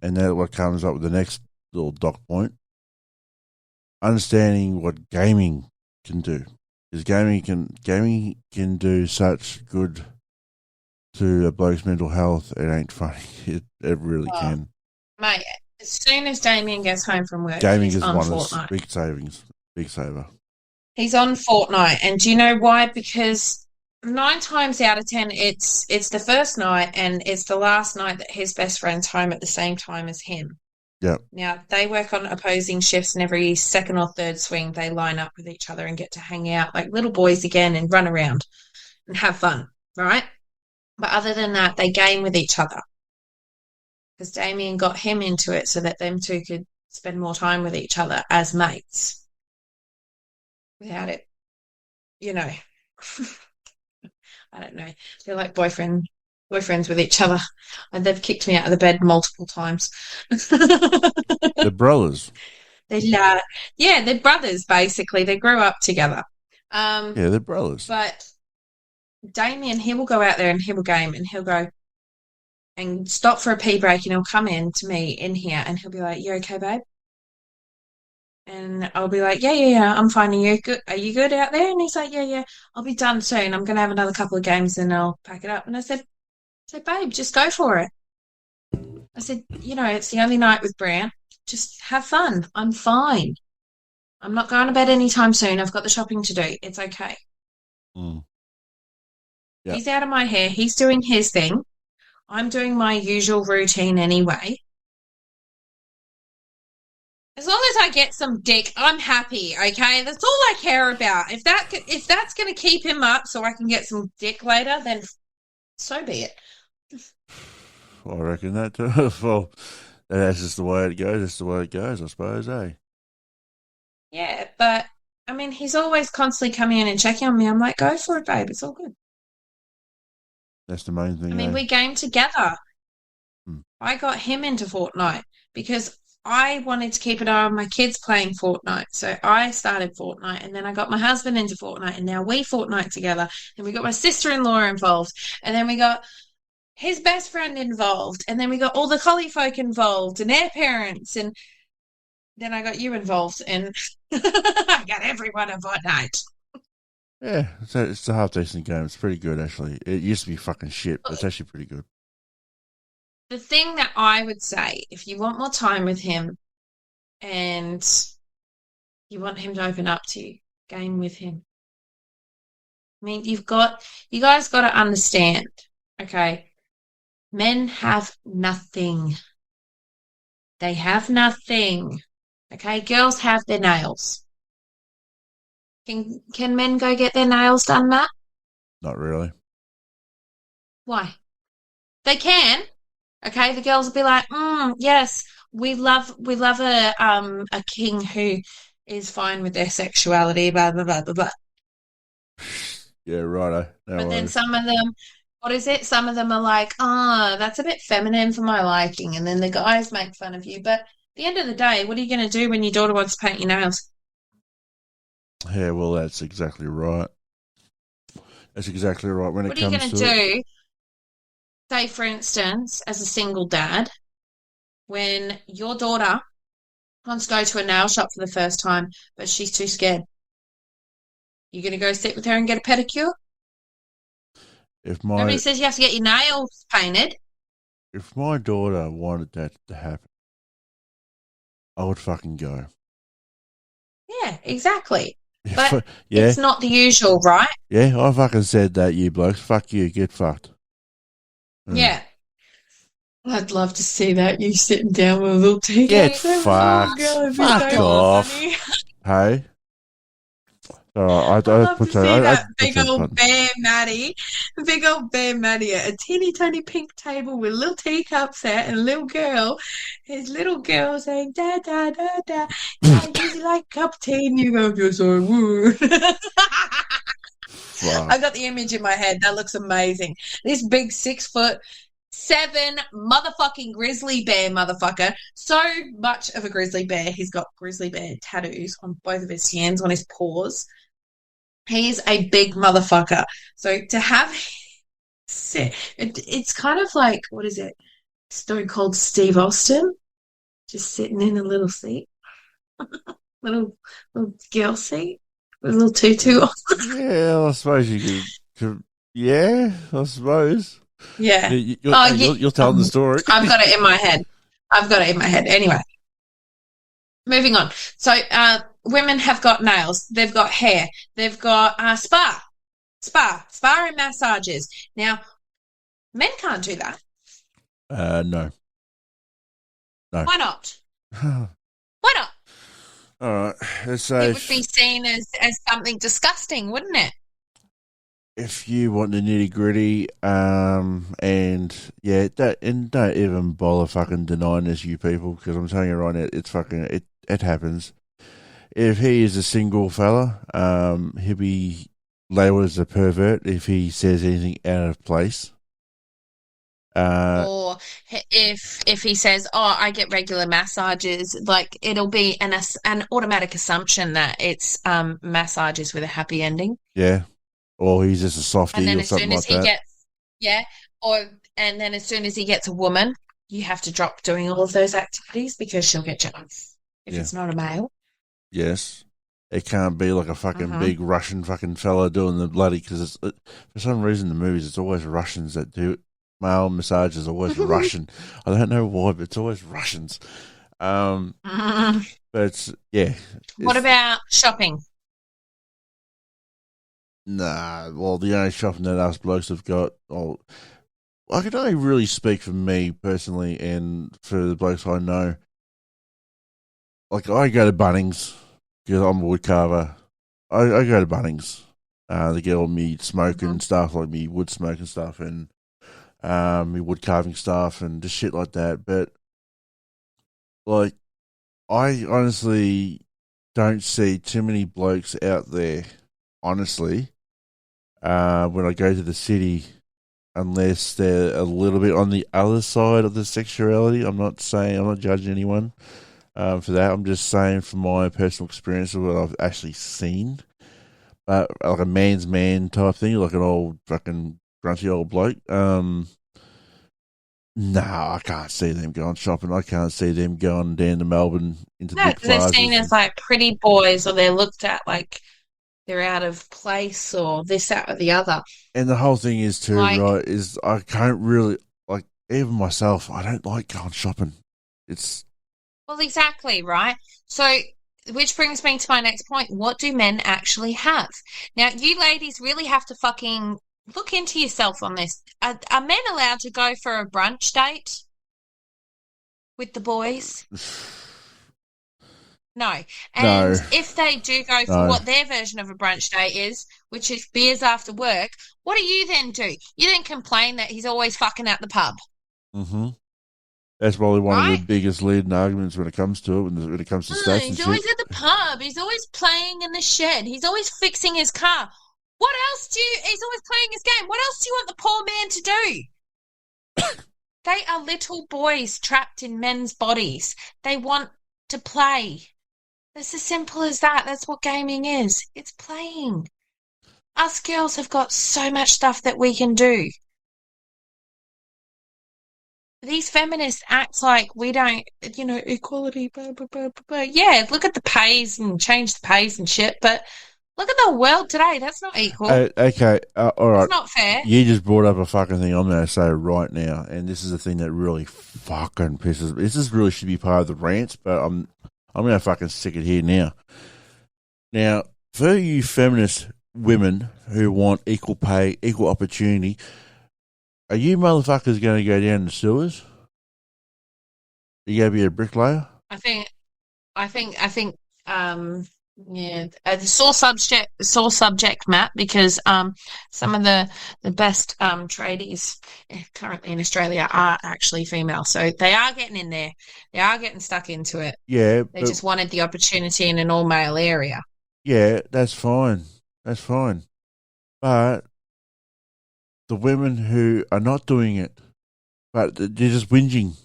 and that's what comes up with the next little dock point, understanding what gaming can do. Because gaming can do such good to a bloke's mental health, it ain't funny. It really can. Mate, as soon as Damien gets home from work, Gaming he's is on one of Fortnite. big saver. He's on Fortnite, and do you know why? Because 9 times out of 10, it's the first night and it's the last night that his best friend's home at the same time as him. Yep. Now, they work on opposing shifts, and every second or third swing, they line up with each other and get to hang out like little boys again and run around and have fun, right? But other than that, they game with each other. Because Damien got him into it so that them two could spend more time with each other as mates. Without it, I don't know. They're like boyfriends with each other. And they've kicked me out of the bed multiple times. They're brothers. They're brothers, basically. They grew up together. Yeah, they're brothers. But Damien, he will go out there and he will game, and he'll go and stop for a pee break, and he'll come in to me in here and he'll be like, "You okay, babe?" And I'll be like, yeah, I'm fine. Are you good? Are you good out there? And he's like, yeah, I'll be done soon. I'm going to have another couple of games and I'll pack it up. And I said, babe, just go for it. I said, it's the only night with Brant. Just have fun. I'm fine. I'm not going to bed anytime soon. I've got the shopping to do. It's okay. Mm. Yep. He's out of my hair. He's doing his thing. I'm doing my usual routine anyway. As long as I get some dick, I'm happy, okay? That's all I care about. If that's going to keep him up so I can get some dick later, then so be it. I reckon that too. Well, that's just the way it goes. That's the way it goes, I suppose, eh? Yeah, but, I mean, he's always constantly coming in and checking on me. I'm like, go for it, babe. It's all good. That's the main thing, I mean, we game together. I got him into Fortnite because I wanted to keep an eye on my kids playing Fortnite. So I started Fortnite, and then I got my husband into Fortnite, and now we Fortnite together. And we got my sister-in-law involved, and then we got his best friend involved, and then we got all the collie folk involved and their parents, and then I got you involved, and I got everyone in Fortnite. Yeah, it's a half-decent game. It's pretty good, actually. It used to be fucking shit, but it's actually pretty good. The thing that I would say, if you want more time with him and you want him to open up to you, game with him. I mean, you guys got to understand, okay? Men have nothing. They have nothing. Okay? Girls have their nails. Can men go get their nails done, Matt? Not really. Why? They can. Okay, the girls will be like, yes, we love a king who is fine with their sexuality, blah, blah, blah, blah, blah. Yeah, righto. But then some of them, what is it? Some of them are like, that's a bit feminine for my liking. And then the guys make fun of you. But at the end of the day, what are you going to do when your daughter wants to paint your nails? Yeah, well, that's exactly right. That's exactly right. When it comes to what are you going to do? Say, for instance, as a single dad, when your daughter wants to go to a nail shop for the first time, but she's too scared, you going to go sit with her and get a pedicure? Nobody says you have to get your nails painted. If my daughter wanted that to happen, I would fucking go. Yeah, exactly. But it's not the usual, right? Yeah, I fucking said that, you blokes. Fuck you, get fucked. Yeah. I'd love to see that, you sitting down with a little teenager. Get fucked. Fuck off. Hey? I love to see that big push old bear Maddie at a teeny tiny pink table with little teacups there and a little girl, his little girl saying, da, da, da, da, yeah, would you like a cup of tea? And you go, yes, I would. Fuck. I got the image in my head. That looks amazing. This big 6'7" motherfucking grizzly bear motherfucker. So much of a grizzly bear. He's got grizzly bear tattoos on both of his hands, on his paws. He's a big motherfucker. So to have it's kind of like, what is it? Stone Cold Steve Austin, just sitting in a little seat, little girl seat with a little tutu on. Yeah, I suppose you could. Yeah, I suppose. Yeah. You're telling the story. I've got it in my head. Anyway, moving on. So, women have got nails. They've got hair. They've got spa and massages. Now, men can't do that. No. Why not? Why not? All right. Let's say it would be seen as something disgusting, wouldn't it? If you want the nitty gritty, and yeah, don't even bother fucking denying this, you people, because I'm telling you right now, it's fucking it happens. If he is a single fella, he'll be labelled as a pervert if he says anything out of place. Or if he says, "Oh, I get regular massages," like it'll be an automatic assumption that it's massages with a happy ending. Yeah. Or he's just a softie or something like that. And then as soon as he gets a woman, you have to drop doing all of those activities because she'll get jealous if it's not a male. Yes. It can't be like a fucking big Russian fucking fella doing the bloody, because for some reason in the movies it's always Russians that do it. Male massage is always Russian. I don't know why, but it's always Russians. But yeah. What about shopping? Nah, well, the only shopping that us blokes have got, I can only really speak for me personally and for the blokes I know. Like, I go to Bunnings because I'm a wood carver. I go to Bunnings to get all me smoking stuff, like me wood smoking stuff and me wood carving stuff and just shit like that. But, like, I honestly don't see too many blokes out there, honestly, when I go to the city, unless they're a little bit on the other side of the sexuality. I'm not judging anyone for that. I'm just saying from my personal experience of what I've actually seen. But like a man's man type thing, like an old fucking grumpy old bloke. I can't see them going shopping. I can't see them going down to Melbourne into the big plazas. They're seen as like pretty boys, or they're looked at like they're out of place or this, that, or the other. And the whole thing is too, right, is I can't really, like, even myself, I don't like going shopping. Well, exactly, right? So, which brings me to my next point. What do men actually have? Now, you ladies really have to fucking look into yourself on this. Are men allowed to go for a brunch date with the boys? No. And if they do go for what their version of a brunch date is, which is beers after work, what do you then do? You then complain that he's always fucking at the pub. Mm-hmm. That's probably one of the biggest leading arguments when it comes to it, when it comes to stats and shit. He's always at the pub. He's always playing in the shed. He's always fixing his car. What else he's always playing his game. What else do you want the poor man to do? They are little boys trapped in men's bodies. They want to play. It's as simple as that. That's what gaming is. It's playing. Us girls have got so much stuff that we can do. These feminists act like we don't, equality, blah, blah, blah, blah, blah. Yeah, look at the pays and change the pays and shit, but look at the world today. That's not equal. Okay, all right. It's not fair. You just brought up a fucking thing I'm going to say right now, and this is the thing that really fucking pisses me. This really should be part of the rant, but I'm going to fucking stick it here now. Now, for you feminist women who want equal pay, equal opportunity, are you motherfuckers going to go down the sewers? Are you going to be a bricklayer? I think Yeah, the sore subject, Matt, because some of the best tradies currently in Australia are actually female, so they are getting in there. They are getting stuck into it. Yeah, They but just wanted the opportunity in an all male area. yeah, that's fine. That's fine. But the women who are not doing it, but they're just whinging.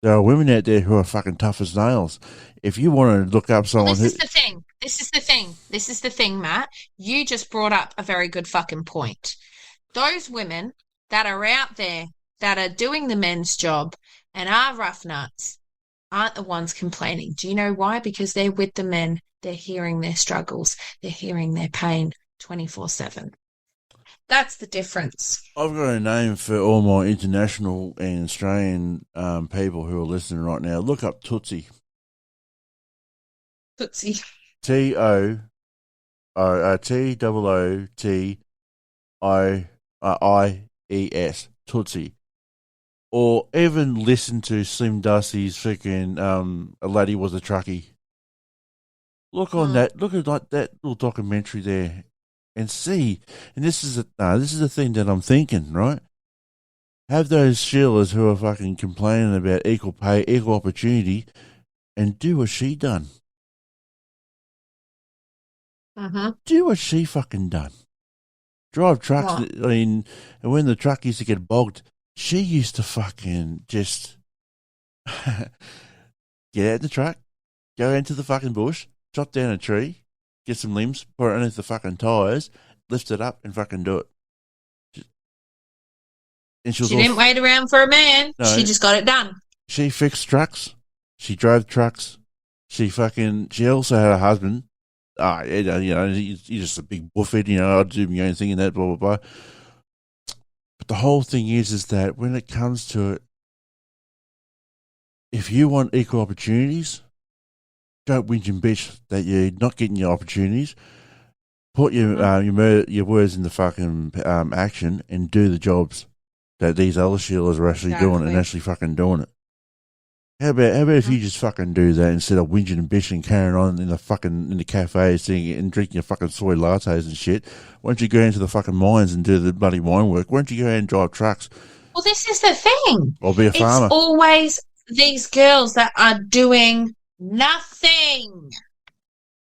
There are women out there who are fucking tough as nails. If you want to look up Well, someone this who, is the thing. This is the thing. This is the thing, Matt. You just brought up a very good fucking point. Those women that are out there that are doing the men's job and are rough nuts aren't the ones complaining. Do you know why? Because they're with the men. They're hearing their struggles. They're hearing their pain 24/7. That's the difference. I've got a name for all my international and Australian people who are listening right now. Look up Tootsie. Tootsie. TOOTIIES. Tootsie. Or even listen to Slim Dusty's freaking A Laddie Was a Truckie. Look on that. Look at that little documentary there, and see. And this is the thing that I'm thinking, right? Have those Sheilas who are fucking complaining about equal pay, equal opportunity, and do what she done. Do what she fucking done. Drive trucks. What? I mean, and when the truck used to get bogged, she used to fucking just get out the truck, go into the fucking bush, chop down a tree, get some limbs, put it underneath the fucking tyres, lift it up, and fucking do it. And She didn't wait around for a man. No. She just got it done. She fixed trucks. She drove trucks. She also had a husband. He's just a big buffet, I do my own thing and that, blah, blah, blah. But the whole thing is that when it comes to it, if you want equal opportunities, don't whinge and bitch that you're not getting your opportunities. Put your words in the fucking action and do the jobs that these other Sheilas are actually doing and actually fucking doing it. How about if you just fucking do that instead of whinging and bitching and carrying on in the cafes and drinking your fucking soy lattes and shit? Why don't you go into the fucking mines and do the bloody mine work? Why don't you go out and drive trucks? Well, this is the thing. Or be a farmer. It's always these girls that are doing nothing.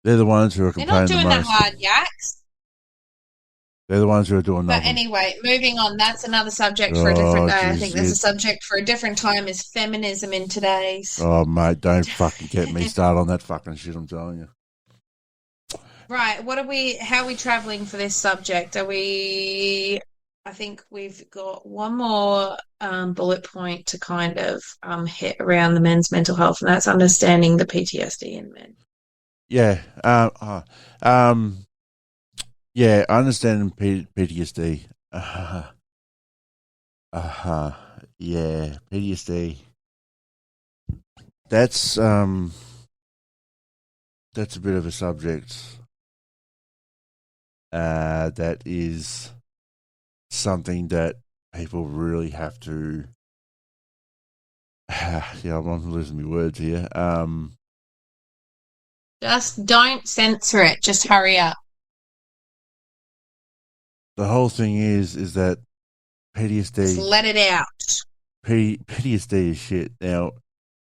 They're the ones who are complaining the most. They're not doing the hard yaks. They're the ones who are doing nothing. But anyway, moving on. That's another subject for a different day. I think that's a subject for a different time is feminism in today's. Oh, mate, don't fucking get me started on that fucking shit, I'm telling you. Right, how are we travelling for this subject? I think we've got one more bullet point to kind of hit around the men's mental health, and that's understanding the PTSD in men. Yeah. Yeah, I understand PTSD. Yeah, PTSD. That's a bit of a subject. That is something that people really have to. Yeah, I'm losing my words here. Just don't censor it. Just hurry up. The whole thing is that PTSD. Just let it out. PTSD is shit. Now,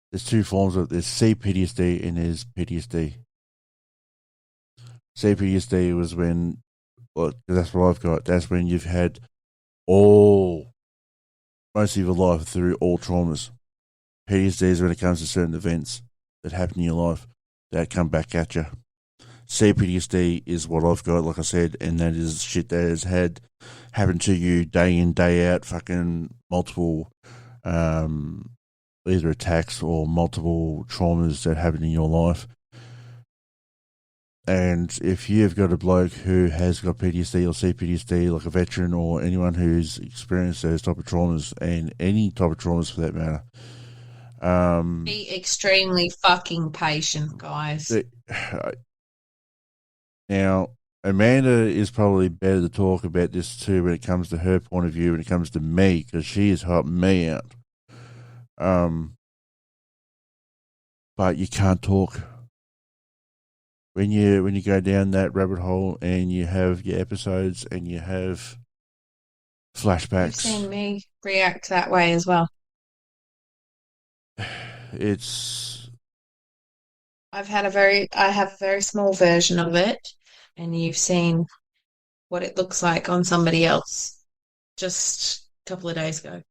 there's two forms of it. There's CPTSD and there's PTSD. CPTSD was when, well, that's what I've got. That's when you've had most of your life through all traumas. PTSD is when it comes to certain events that happen in your life that come back at you. CPTSD is what I've got, like I said, and that is shit that has happened to you day in, day out, fucking multiple either attacks or multiple traumas that happen in your life. And if you've got a bloke who has got PTSD or CPTSD, like a veteran or anyone who's experienced those type of traumas, and any type of traumas for that matter, be extremely fucking patient, guys. Now, Amanda is probably better to talk about this too when it comes to her point of view, when it comes to me, because she has helped me out. But you can't talk. when you go down that rabbit hole and you have your episodes and you have flashbacks. You've seen me react that way as well. It's. I have a very small version of it, and you've seen what it looks like on somebody else just a couple of days ago.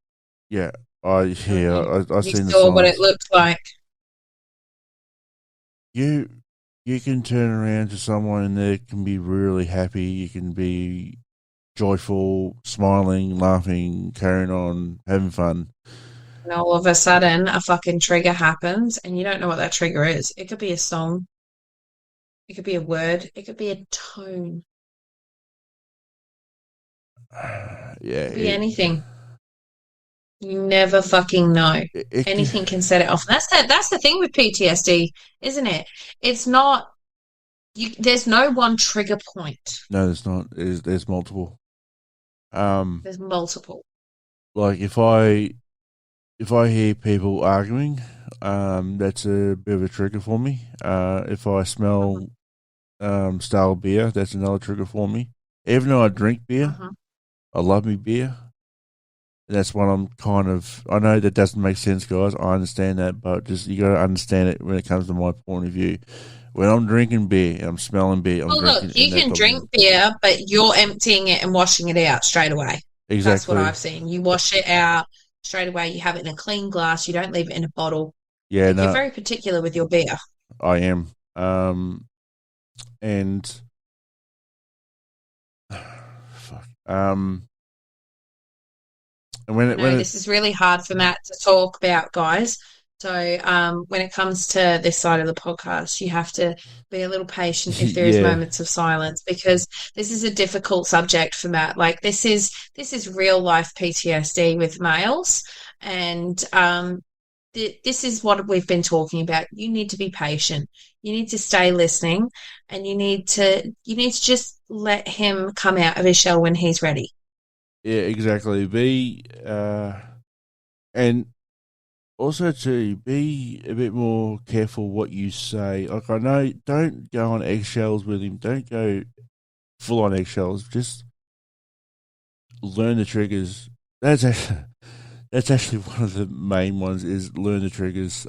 Yeah, I You seen the saw what it signs. looked like. You can turn around to someone and they can be really happy. You can be joyful, smiling, laughing, carrying on, having fun. And all of a sudden, a fucking trigger happens, and you don't know what that trigger is. It could be a song, it could be a word, it could be a tone, Yeah, it could be anything. You never fucking know. Anything can set it off. That's the thing with PTSD, isn't it? It's not. There's no one trigger point. No, there's not. There's multiple. There's multiple. Like if I hear people arguing, that's a bit of a trigger for me. If I smell stale beer, that's another trigger for me. Even though I drink beer, I love me beer. That's what I'm kind of. I know that doesn't make sense, guys. I understand that, but just you got to understand it when it comes to my point of view. When I'm drinking beer and I'm smelling beer, I'm drinking. Look, you can drink beer, but you're emptying it and washing it out straight away. Exactly. That's what I've seen. You wash it out straight away. You have it in a clean glass. You don't leave it in a bottle. Yeah, no. You're very particular with your beer. I am. And fuck. This is really hard for Matt to talk about, guys. So when it comes to this side of the podcast, you have to be a little patient if there is moments of silence, because this is a difficult subject for Matt. Like this is real life PTSD with males, and this is what we've been talking about. You need to be patient. You need to stay listening, and you need to just let him come out of his shell when he's ready. Yeah, exactly. And also to be a bit more careful what you say. Like I know, don't go on eggshells with him. Don't go full on eggshells. Just learn the triggers. That's actually one of the main ones. Is learn the triggers.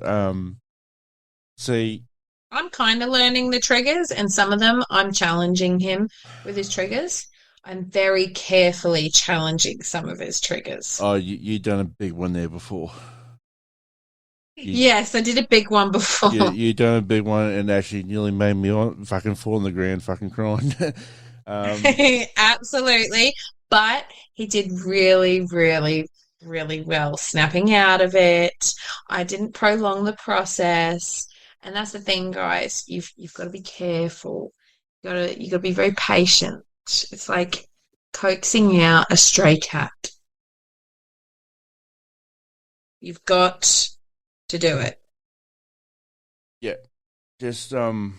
See, I'm kind of learning the triggers, and some of them I'm challenging him with his triggers. I'm very carefully challenging some of his triggers. Oh, you done a big one there before. Yes, I did a big one before. You done a big one and actually nearly made me fucking fall on the ground fucking crying. Absolutely. But he did really, really, really well snapping out of it. I didn't prolong the process. And that's the thing, guys. You've got to be careful. You got to be very patient. It's like coaxing out a stray cat. You've got to do it. Yeah. Just you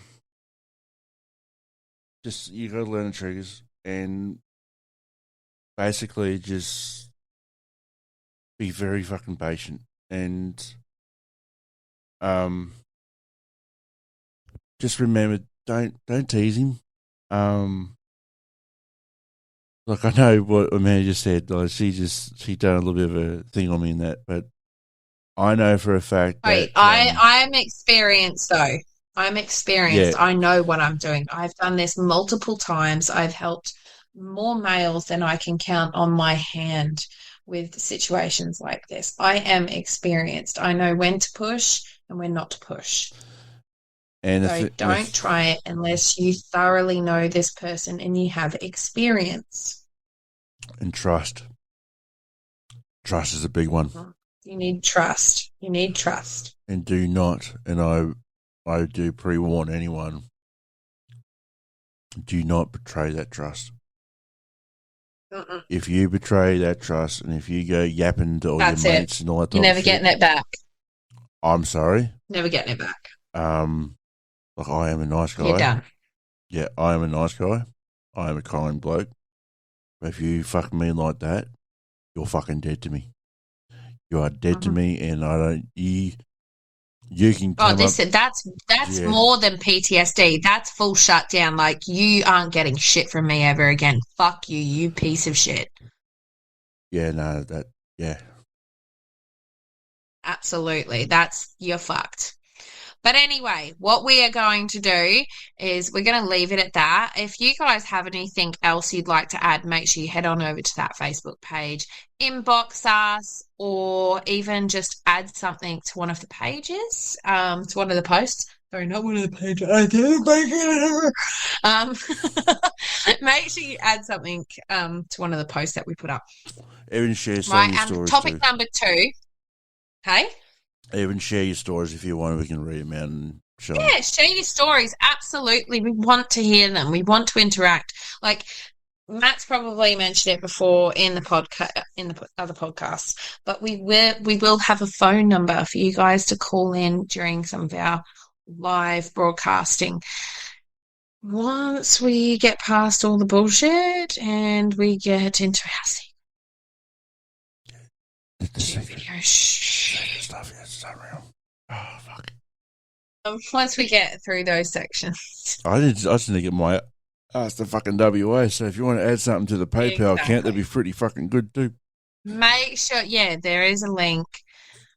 gotta learn the triggers and basically just be very fucking patient and just remember don't tease him. Like I know what Amanda just said, like she done a little bit of a thing on me in that, but I know for a fact that I'm experienced though. I'm experienced. Yeah. I know what I'm doing. I've done this multiple times. I've helped more males than I can count on my hand with situations like this. I am experienced. I know when to push and when not to push. And so don't try it unless you thoroughly know this person and you have experience. And trust. Trust is a big one. You need trust. You need trust. And do not, and I do pre-warn anyone, do not betray that trust. If you betray that trust and if you go yapping to all your mates and all that, you're never getting it back. I'm sorry. Never getting it back. Like I am a nice guy. You're done. Yeah, I am a nice guy. I am a kind bloke. But if you fuck me like that, you're fucking dead to me. You are dead to me, and I don't. You can come that's more than PTSD. That's full shutdown. Like, you aren't getting shit from me ever again. Fuck you, you piece of shit. Yeah, no, yeah. Absolutely. You're fucked. But anyway, what we are going to do is we're going to leave it at that. If you guys have anything else you'd like to add, make sure you head on over to that Facebook page, inbox us, or even just add something to one of the pages, to one of the posts. Sorry, not one of the pages. I didn't make it. Make sure you add something to one of the posts that we put up. Even share some of your stories topic too. number 2. Hey? Even share your stories if you want. We can read them out and show them. Yeah, share your stories. Absolutely. We want to hear them. We want to interact. Like, Matt's probably mentioned it before in the podcast, in the other podcasts, but we will have a phone number for you guys to call in during some of our live broadcasting. Once we get past all the bullshit and we get into our video stuff, yeah, it's not real. Oh, fuck. Once we get through those sections. I just need to get my ass to fucking WA, so if you want to add something to the PayPal account, that'd be pretty fucking good too. Make sure, there is a link.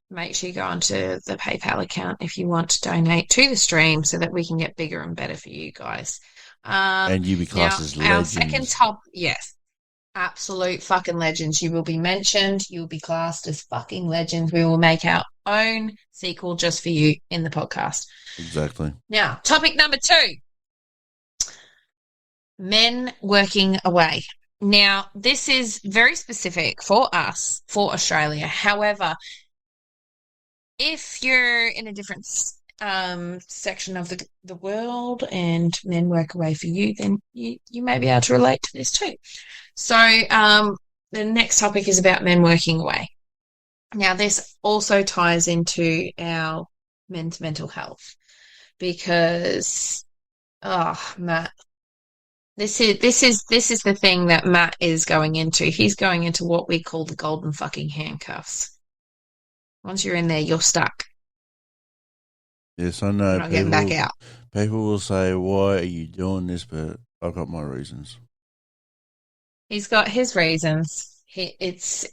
Make sure you go onto the PayPal account if you want to donate to the stream so that we can get bigger and better for you guys. And you be classed as legends. Our second top, yes. Absolute fucking legends. You will be mentioned. You will be classed as fucking legends. We will make our own sequel just for you in the podcast. Exactly. Now, topic number 2. Men working away. Now, this is very specific for us, for Australia. However, if you're in a different section of the world and men work away for you, then you may be able to relate to this too. So the next topic is about men working away. Now, this also ties into our men's mental health because, Matt, this is the thing that Matt is going into. He's going into what we call the golden fucking handcuffs. Once you're in there, you're stuck. Yes, I know. You're not getting back out. People will say, "Why are you doing this?" But I've got my reasons. He's got his reasons. It's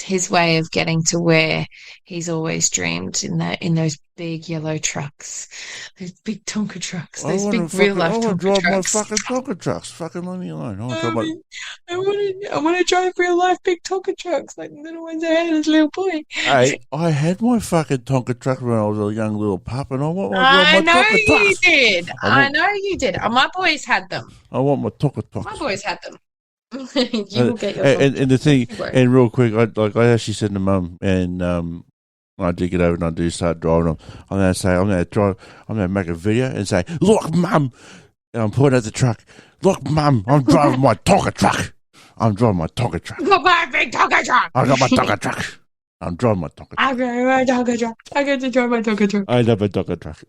his way of getting to where he's always dreamed in those big yellow trucks, those big Tonka trucks, those big real life Tonka trucks. I want to drive my fucking Tonka trucks. Fucking leave me alone. I want to drive real life big Tonka trucks like the little ones I had as a little boy. Hey, I had my fucking Tonka truck when I was a young little pup, and I want my I know Tonka you trucks. did. I know you did. My boys had them. I want my Tonka trucks. My boys had them. You will get your and the thing, and real quick, I actually said to Mum, and when I do get over and I do start driving them, I'm gonna make a video and say, "Look, Mum," and I'm pointing at the truck. "Look, Mum, I'm driving my Tonka truck. I'm driving my Tonka truck. Look, my big Tonka truck. I got my Tonka truck. I'm driving my Tonka truck. I got my Tonka truck. I get to drive my Tonka truck. I love my Tonka truck."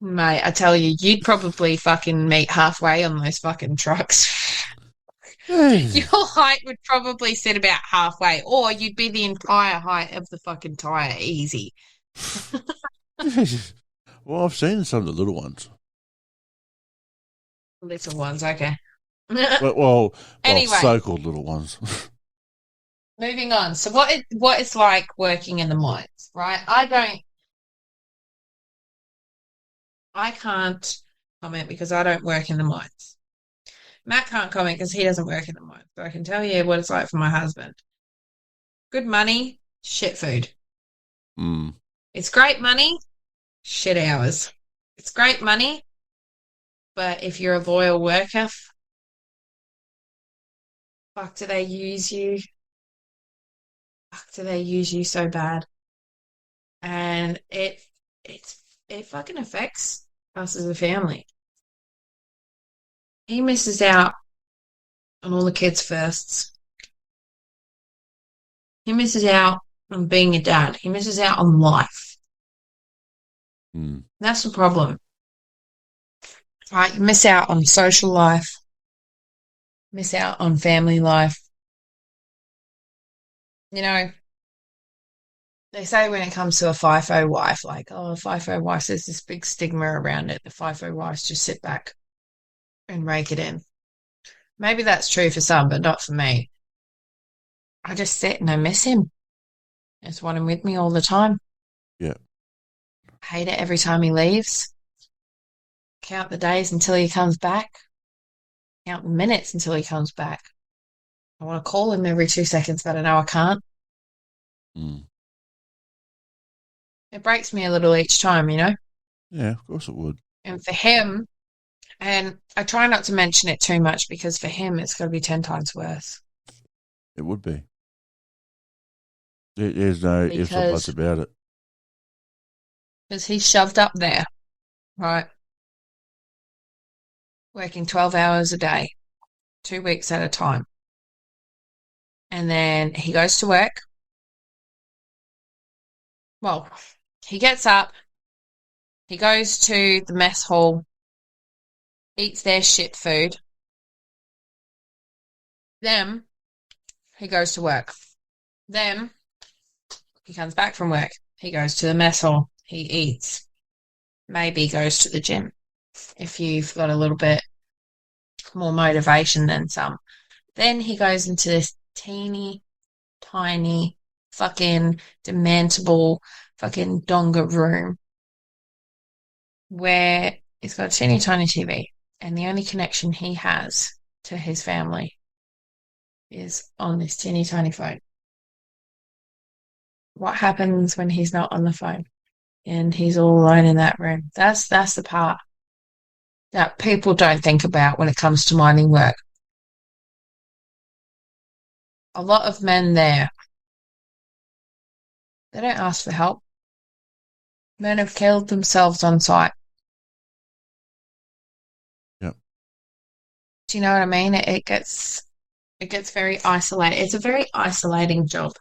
Mate, I tell you, you'd probably fucking meet halfway on those fucking trucks. Your height would probably sit about halfway, or you'd be the entire height of the fucking tyre, easy. Well, I've seen some of the little ones. Little ones, okay. well, anyway, so-called little ones. Moving on. So what it's like working in the mines, right? I can't comment because I don't work in the mines. Matt can't comment because he doesn't work in the mines. But I can tell you what it's like for my husband. Good money, shit food. It's great money, shit hours. It's great money, but if you're a loyal worker, fuck, do they use you? Fuck, do they use you so bad? And it fucking affects us as a family. He misses out on all the kids' firsts. He misses out on being a dad. He misses out on life. That's the problem. Right? You miss out on social life. Miss out on family life. You know, They say when it comes to a FIFO wife, like, oh, a FIFO wife, there's this big stigma around it. The FIFO wives just sit back and rake it in. Maybe that's true for some, but not for me. I just sit and I miss him. I just want him with me all the time. Yeah. Hate it every time he leaves. Count the days until he comes back. Count the minutes until he comes back. I want to call him every 2 seconds, but I know I can't. Mm. It breaks me a little each time, you know? Yeah, of course it would. And for him, and I try not to mention it too much because for him, it's going to be 10 times worse. It would be. There's no ifs or buts about it. Because he's shoved up there, right? Working 12 hours a day, 2 weeks at a time. And then he goes to work. Well, he gets up, he goes to the mess hall, eats their shit food. Then he goes to work. Then he comes back from work. He goes to the mess hall. He eats. Maybe goes to the gym if you've got a little bit more motivation than some. Then he goes into this teeny, tiny, fucking demantable fucking donga room where he's got a teeny tiny TV and the only connection he has to his family is on this teeny tiny phone. What happens when he's not on the phone and he's all alone in that room? That's the part that people don't think about when it comes to mining work. A lot of men there, they don't ask for help. Men have killed themselves on site. Yep. Do you know what I mean? It gets very isolated. It's a very isolating job.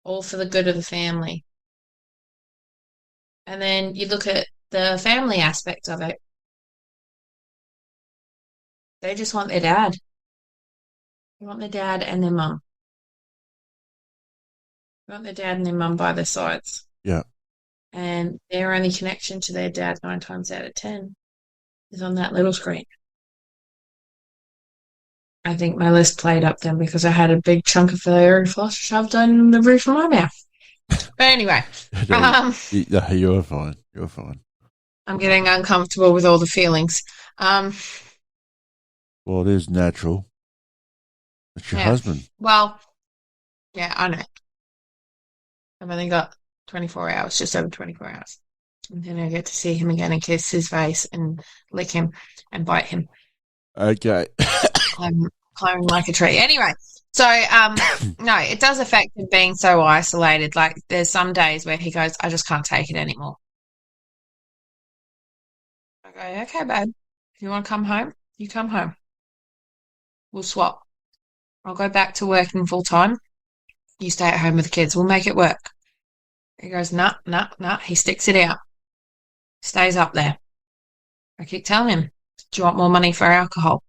All for the good of the family. And then you look at the family aspect of it. They just want their dad. They want their dad and their mum. They want their dad and their mum by their sides. Yeah. And their only connection to their dad 9 times out of 10 is on that little screen. I think my list played up then because I had a big chunk of fairy floss shoved in the roof of my mouth. But anyway. You're fine. You're fine. I'm getting uncomfortable with all the feelings. Well, it is natural. It's your husband. Well, yeah, I know. I've only got 24 hours, just over 24 hours. And then I get to see him again and kiss his face and lick him and bite him. Okay. Climbing like a tree. Anyway, so, no, it does affect him being so isolated. Like, there's some days where he goes, I just can't take it anymore. I go, okay, babe. If you want to come home, you come home. We'll swap. I'll go back to working full time. You stay at home with the kids. We'll make it work. He goes, nah. He sticks it out. Stays up there. I keep telling him, do you want more money for alcohol?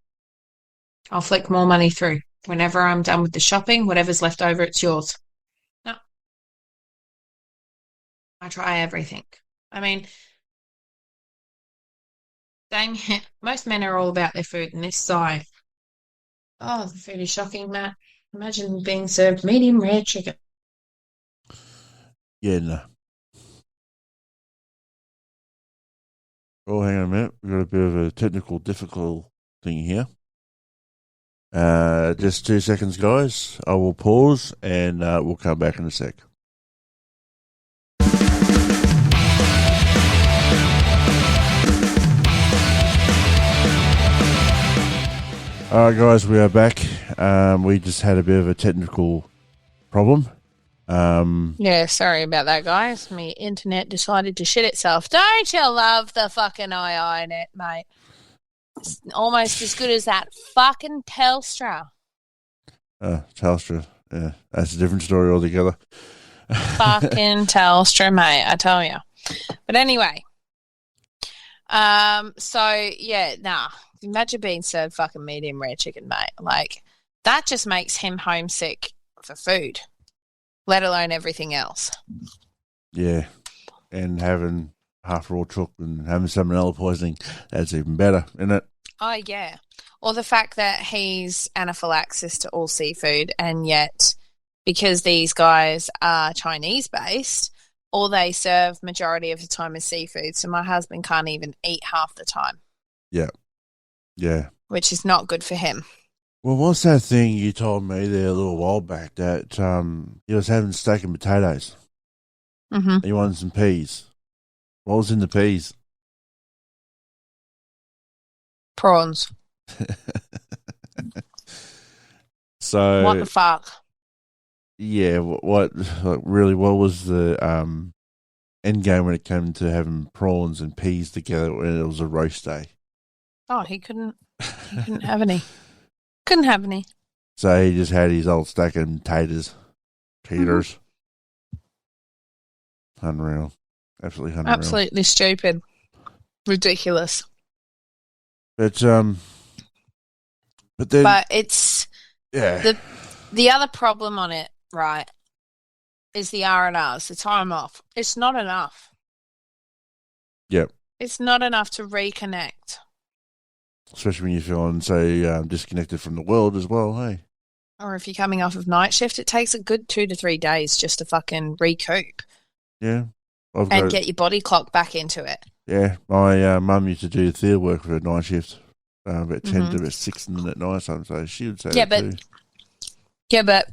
I'll flick more money through. Whenever I'm done with the shopping, whatever's left over, it's yours. No. I try everything. I mean, most men are all about their food, and this side, oh, the food is shocking, Matt. Imagine being served medium rare chicken. Yeah, no. Oh, hang on a minute. We've got a bit of a technical difficult thing here. Just 2 seconds, guys. I will pause and we'll come back in a sec. All right, guys, we are back. We just had a bit of a technical problem. Yeah, sorry about that, guys. My internet decided to shit itself. Don't you love the fucking net, mate? It's almost as good as that fucking Telstra. Telstra. Yeah, that's a different story altogether. Fucking Telstra, mate, I tell you. But anyway, so yeah, nah. Imagine being served fucking medium rare chicken, mate. Like, that just makes him homesick for food. let alone everything else. Yeah. And having half raw chook and having salmonella poisoning, that's even better, isn't it? Oh, yeah. Or the fact that he's anaphylaxis to all seafood, and yet because these guys are Chinese-based, all they serve majority of the time is seafood. So my husband can't even eat half the time. Yeah. Yeah. Which is not good for him. Well, what's that thing you told me there a little while back that he was having steak and potatoes? Mm-hmm. He wanted some peas. What was in the peas? Prawns. So what the fuck? Yeah, what was the end game when it came to having prawns and peas together when it was a roast day? Oh, he couldn't have any. Couldn't have any. So he just had his old stack of taters. Taters. Mm-hmm. Unreal. Absolutely unreal. Absolutely stupid. Ridiculous. But it's yeah. The other problem on it, right, is the R&Rs, the time off. It's not enough. Yep. It's not enough to reconnect. Especially when you're feeling so disconnected from the world as well, hey? Or if you're coming off of night shift, it takes a good 2 to 3 days just to fucking recoup. Yeah. Get your body clock back into it. Yeah. My mum used to do theatre work for a night shift, about 10 to about 6 at night, so she would say that too. Yeah, but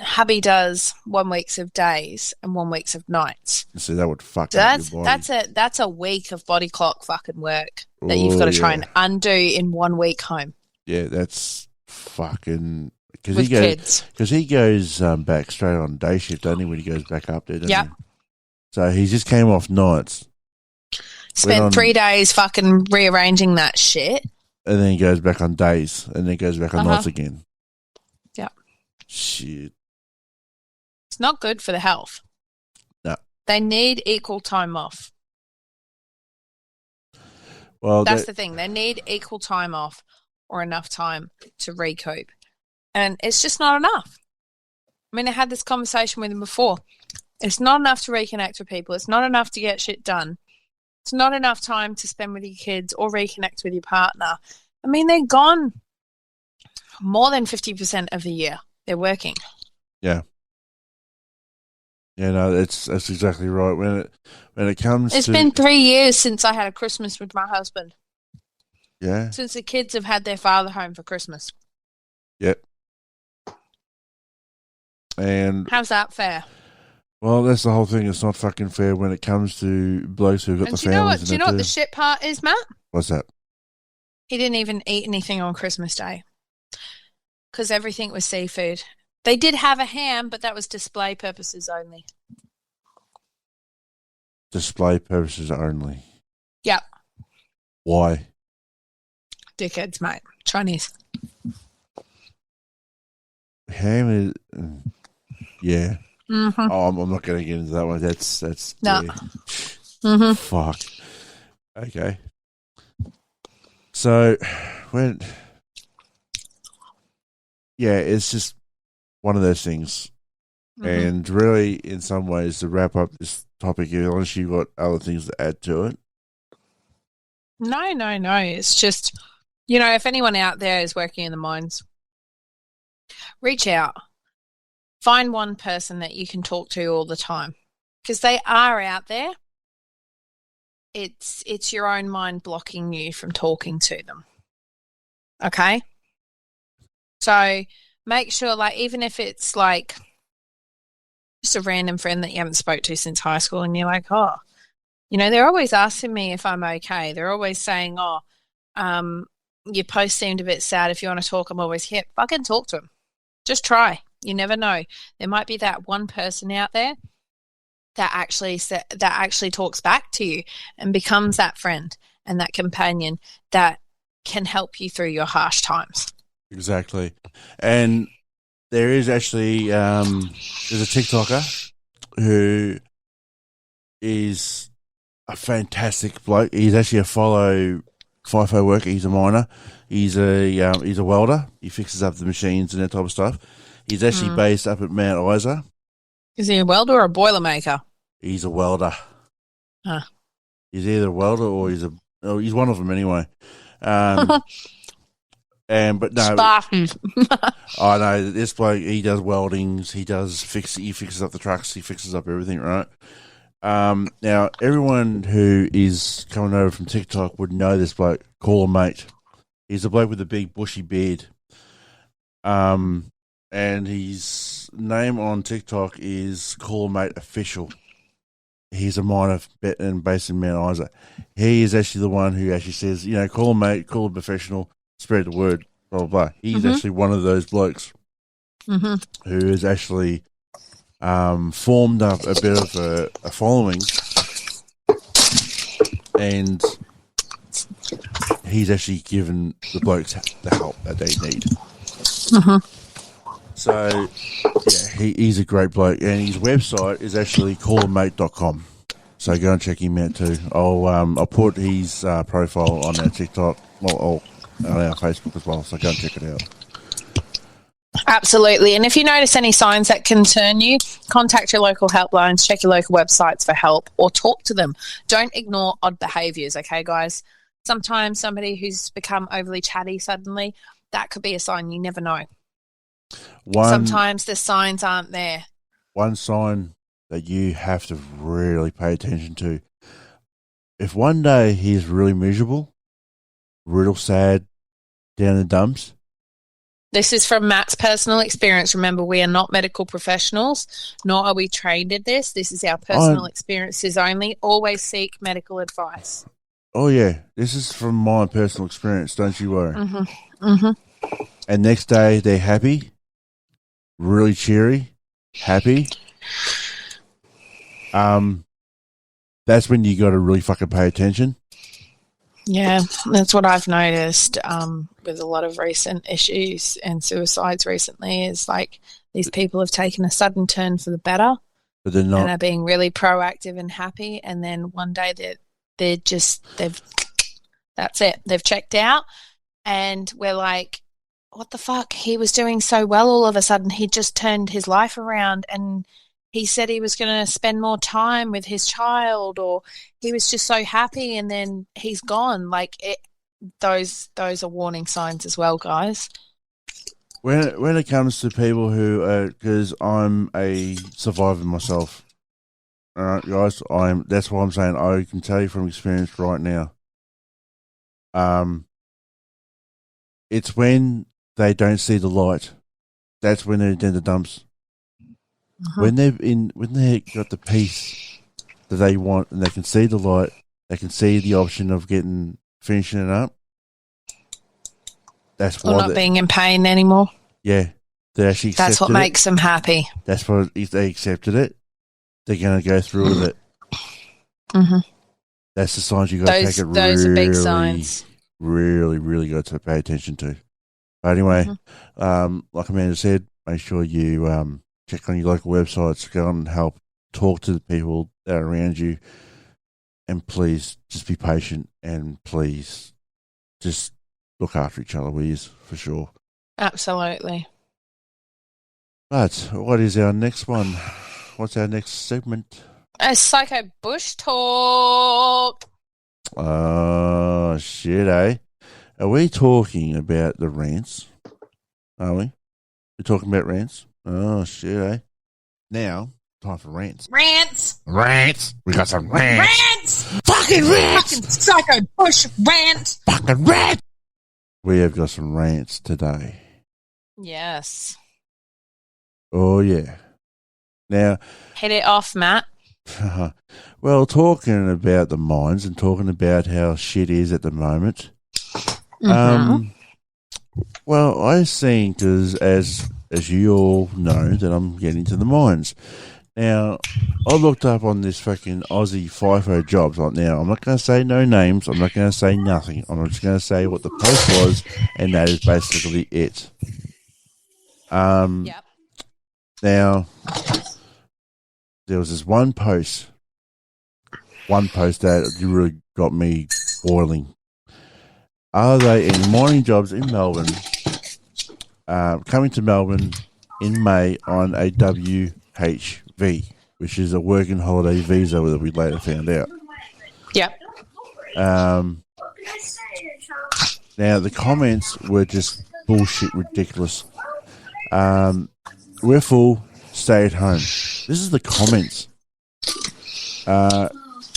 hubby does 1 week of days and 1 week of nights. See, that would fuck up your body. That's a week of body clock fucking work that you've got to try and undo in 1 week home. Yeah, that's fucking because he goes back straight on day shift, doesn't he? When he goes back up there, doesn't he? So he just came off nights. Spent 3 days fucking rearranging that shit, and then he goes back on days, and then goes back on nights again. Yeah. Shit. It's not good for the health. No. They need equal time off. Well, that's the thing. They need equal time off or enough time to recoup. And it's just not enough. I mean, I had this conversation with him before. It's not enough to reconnect with people. It's not enough to get shit done. It's not enough time to spend with your kids or reconnect with your partner. I mean, they're gone more than 50% of the year. They're working. Yeah. Yeah, no, that's exactly right. When it comes It's been 3 years since I had a Christmas with my husband. Yeah. Since the kids have had their father home for Christmas. Yep. And how's that fair? Well, that's the whole thing. It's not fucking fair when it comes to blokes who've got the families. Do you know what the shit part is, Matt? What's that? He didn't even eat anything on Christmas Day because everything was seafood. They did have a ham, but that was display purposes only. Display purposes only? Yep. Why? Dickheads, mate. Chinese. Ham is... Yeah. Mm-hmm. Oh, I'm not going to get into that one. That's no. Yeah. Mm-hmm. Fuck. Okay. So, it's just one of those things. Mm-hmm. And really, in some ways, to wrap up this topic, unless you've got other things to add to it. No. It's just, if anyone out there is working in the mines, reach out. Find one person that you can talk to all the time because they are out there. It's your own mind blocking you from talking to them. Okay? So make sure, even if it's just a random friend that you haven't spoke to since high school and you're like, oh, they're always asking me if I'm okay. They're always saying, oh, your post seemed a bit sad. If you want to talk, I'm always here. Fucking talk to them. Just try. You never know. There might be that one person out there that actually talks back to you and becomes that friend and that companion that can help you through your harsh times. Exactly. And there is actually there's a TikToker who is a fantastic bloke. He's actually a FIFO worker. He's a miner. He's a welder. He fixes up the machines and that type of stuff. He's actually based up at Mount Isa, Is he a welder or a boilermaker? He's a welder. Huh. He's either a welder or he's one of them anyway. But no, Spartan. I know this bloke. He does weldings. He fixes up the trucks. He fixes up everything, right? Now everyone who is coming over from TikTok would know this bloke. Call him mate. He's a bloke with a big bushy beard. And his name on TikTok is Call him mate official. He's a miner based in Mount Isa. He is actually the one who actually says, call him mate, call him professional. Spread the word, blah, blah, blah. He's actually one of those blokes who has actually formed up a bit of a following, and he's actually given the blokes the help that they need. So, yeah, he's a great bloke, and his website is actually callimmate.com. So go and check him out too. I'll put his profile on our TikTok. Well, on our Facebook as well, so go and check it out. Absolutely. And if you notice any signs that concern you, contact your local helplines, check your local websites for help, or talk to them. Don't ignore odd behaviours, okay, guys? Sometimes somebody who's become overly chatty suddenly, that could be a sign. You never know. Sometimes the signs aren't there. One sign that you have to really pay attention to. If one day he's really miserable, real sad, down in the dumps. This is from Matt's personal experience. Remember, we are not medical professionals, nor are we trained in this. This is our personal experiences only. Always seek medical advice. Oh, yeah. This is from my personal experience, don't you worry. And next day, they're happy, really cheery, happy. That's when you got to really fucking pay attention. Yeah, that's what I've noticed with a lot of recent issues and suicides recently is like these people have taken a sudden turn for the better, but they're not, and are being really proactive and happy, and then one day that's it. They've checked out, and we're like, what the fuck? He was doing so well all of a sudden. He just turned his life around, and he said he was going to spend more time with his child, or he was just so happy, and then he's gone. Like those are warning signs as well, guys. When it comes to people who, because I'm a survivor myself, all right, guys, that's why I'm saying I can tell you from experience right now. It's when they don't see the light. That's when they're in the dumps. When they got the peace that they want, and they can see the light, they can see the option of finishing it up. That's why not being in pain anymore. Yeah, they actually. That's what makes them happy. That's what if they accepted it, they're going to go through with it. That's the signs you got to take it. Those are big signs. Really, really got to pay attention to. But anyway, like Amanda said, make sure you check on your local websites, go and help, talk to the people that are around you, and please just be patient and please just look after each other, please, for sure. Absolutely. But what is our next one? What's our next segment? A psycho bush talk. Oh, shit, eh? Are we talking about the rants? Are we? We're talking about rants? Oh, shit, eh? Now, time for rants. Rants! Rants! We got some rants! Rants! Fucking rants! Fucking psycho bush rant! Fucking rants! We have got some rants today. Yes. Oh, yeah. Now... hit it off, Matt. Well, talking about the mines and talking about how shit is at the moment... well, I seen, because as you all know, that I'm getting to the mines. Now, I looked up on this fucking Aussie FIFO jobs right now. I'm not going to say no names. I'm not going to say nothing. I'm just going to say what the post was, and that is basically it. Yep. Now, there was this one post that really got me boiling. Are they any mining jobs in Melbourne coming to Melbourne in May on a WH which is a working holiday visa that we later found out. Yep. Now, the comments were just bullshit ridiculous. We're full, stay at home. This is the comments.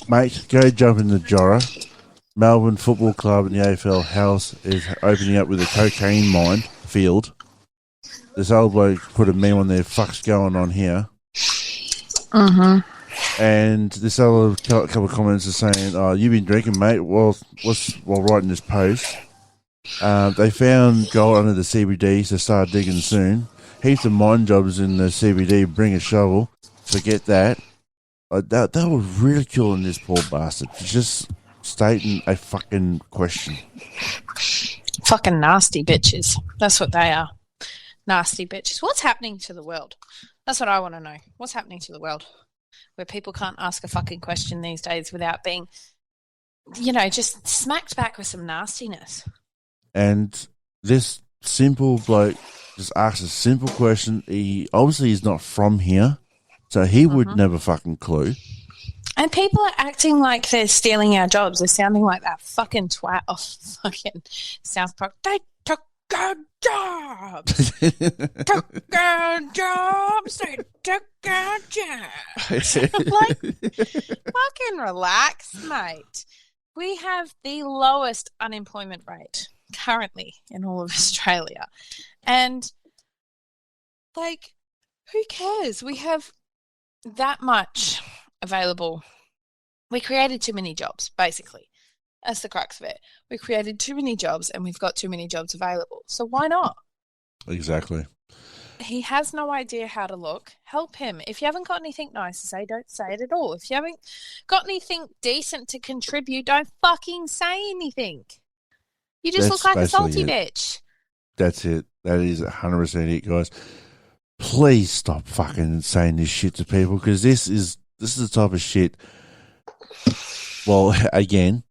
Mate, go jump in the Jorah. Melbourne Football Club and the AFL House is opening up with a cocaine mine field. This old bloke put a meme on there, fuck's going on here. And this other couple of comments are saying, oh, you've been drinking, mate, while writing this post. They found gold under the CBD, so start digging soon. Heaps of mine jobs in the CBD, bring a shovel. Forget that. They were ridiculing this poor bastard for just stating a fucking question. Fucking nasty bitches. That's what they are. Nasty bitches. What's happening to the world? That's what I want to know. What's happening to the world? Where people can't ask a fucking question these days without being, just smacked back with some nastiness. And this simple bloke just asks a simple question. He obviously is not from here, so he would never fucking clue. And people are acting like they're stealing our jobs. They're sounding like that fucking twat off fucking South Park. They took our jobs. Took our jobs. They took our jobs. Like, fucking relax, mate. We have the lowest unemployment rate currently in all of Australia. And, like, who cares? We have that much available. We created too many jobs, basically. That's the crux of it. We created too many jobs and we've got too many jobs available. So why not? Exactly. He has no idea how to look. Help him. If you haven't got anything nice to say, don't say it at all. If you haven't got anything decent to contribute, don't fucking say anything. You just look like a salty bitch. That's it. That is 100% it, guys. Please stop fucking saying this shit to people, because this is the type of shit. Well, again,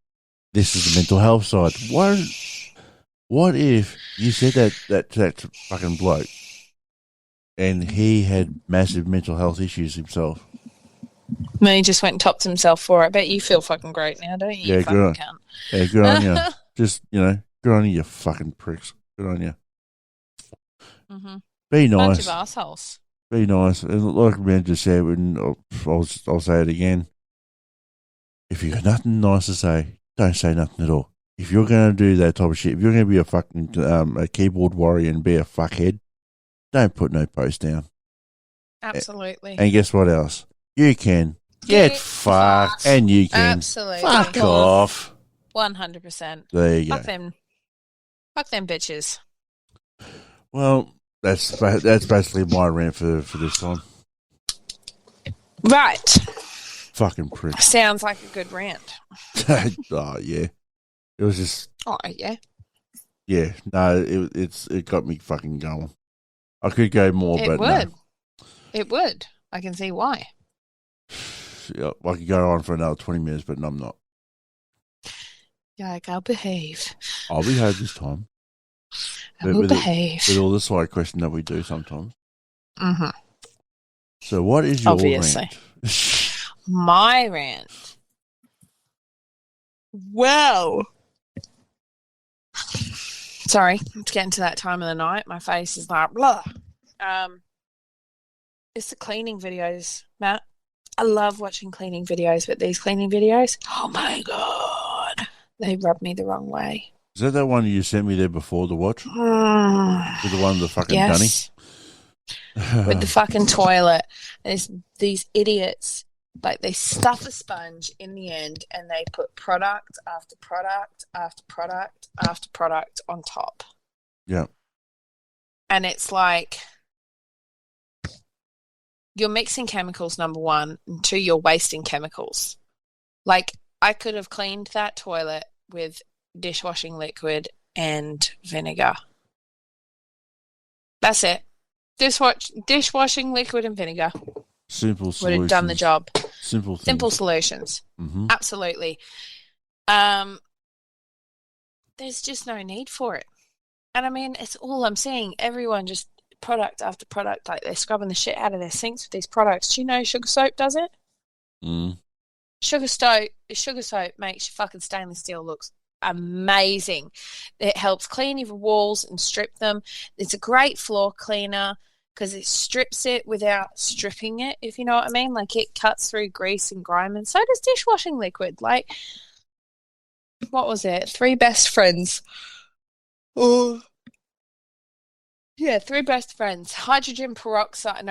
this is the mental health side. What if you said that fucking bloke and he had massive mental health issues himself? Well, he just went and topped himself for it. I bet you feel fucking great now, don't you? Yeah, you good on. Cunt. Yeah, good on you. Just, good on you fucking pricks. Good on you. Mm-hmm. Be nice. Bunch of assholes. Be nice. And like Ben just said, I'll say it again. If you got nothing nice to say, don't say nothing at all. If you're going to do that type of shit, if you're going to be a fucking a keyboard warrior and be a fuckhead, don't put no post down. Absolutely. And guess what else? You can get fucked, and you can fuck off. 100%. There you go. Fuck them bitches. Well, that's basically my rant for this time. Right. Fucking prick. Sounds like a good rant. Oh yeah, it was just. Oh yeah. Yeah, no, it got me fucking going. I could go more, but would. No. It would. I can see why. Yeah, I could go on for another 20 minutes, but no, I'm not. Yeah, like, I'll behave. I'll behave this time. I will behave. With all the side question that we do sometimes. Mm-hmm. So what is your rant? My rant. Well. Sorry, it's getting to that time of the night. My face is like, blah. It's the cleaning videos, Matt. I love watching cleaning videos, but these cleaning videos, oh my God, they rub me the wrong way. Is that one you sent me there before to watch? With the one with the fucking dunny? With the fucking toilet. There's these idiots, like they stuff a sponge in the end and they put product after product after product after product on top. Yeah. And it's like, you're mixing chemicals, number one, and two, you're wasting chemicals. Like, I could have cleaned that toilet with dishwashing liquid and vinegar. That's it. Dishwashing liquid and vinegar. Simple solutions. Would have done the job. Simple solutions. Mm-hmm. Absolutely. There's just no need for it. And I mean, it's all I'm seeing. Everyone just product after product. Like, they're scrubbing the shit out of their sinks with these products. Do you know Sugar Soap does it? Mm. Sugar soap makes your fucking stainless steel looks amazing. It helps clean your walls and strip them. It's a great floor cleaner because it strips it without stripping it, if you know what I mean. Like, it cuts through grease and grime, and so does dishwashing liquid. Like, what was it? 3 best friends. Oh, yeah, 3 best friends. 4. Hydrogen peroxide,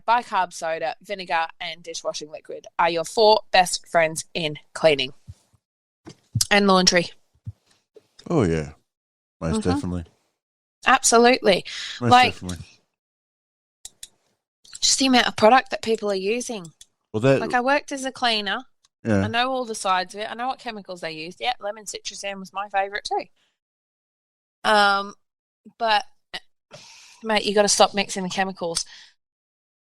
bicarb soda, vinegar, and dishwashing liquid are your 4 best friends in cleaning and laundry. Oh, yeah. Most definitely. Absolutely. Most definitely. Just the amount of product that people are using. Well, like, I worked as a cleaner. Yeah. I know all the sides of it. I know what chemicals they used. Yeah, lemon citrusan was my favourite too. But, mate, you got to stop mixing the chemicals.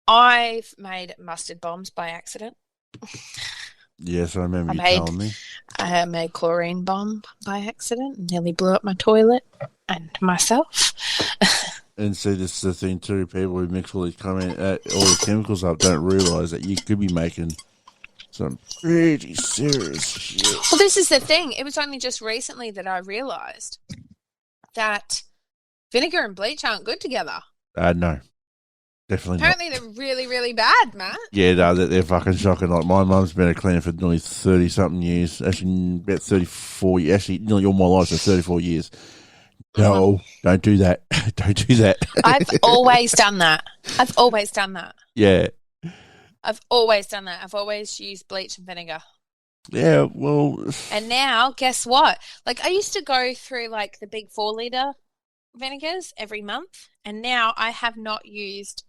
I've made mustard bombs by accident. Yes, I remember you telling me. I made chlorine bomb by accident and nearly blew up my toilet and myself. And see, this is the thing too. People who mix all these all the chemicals up don't realise that you could be making some pretty serious shit. Well, this is the thing. It was only just recently that I realised that vinegar and bleach aren't good together. No. Definitely Apparently not. They're really, really bad, Matt. Yeah, no, they're fucking shocking. Like, my mum's been a cleaner for nearly 30-something years. Actually, about 34 years. Actually, nearly all my life, so 34 years. No, don't do that. Don't do that. I've always done that. Yeah. I've always done that. I've always used bleach and vinegar. Yeah, well. And now, guess what? Like, I used to go through, like, the big 4-litre vinegars every month, and now I have not used...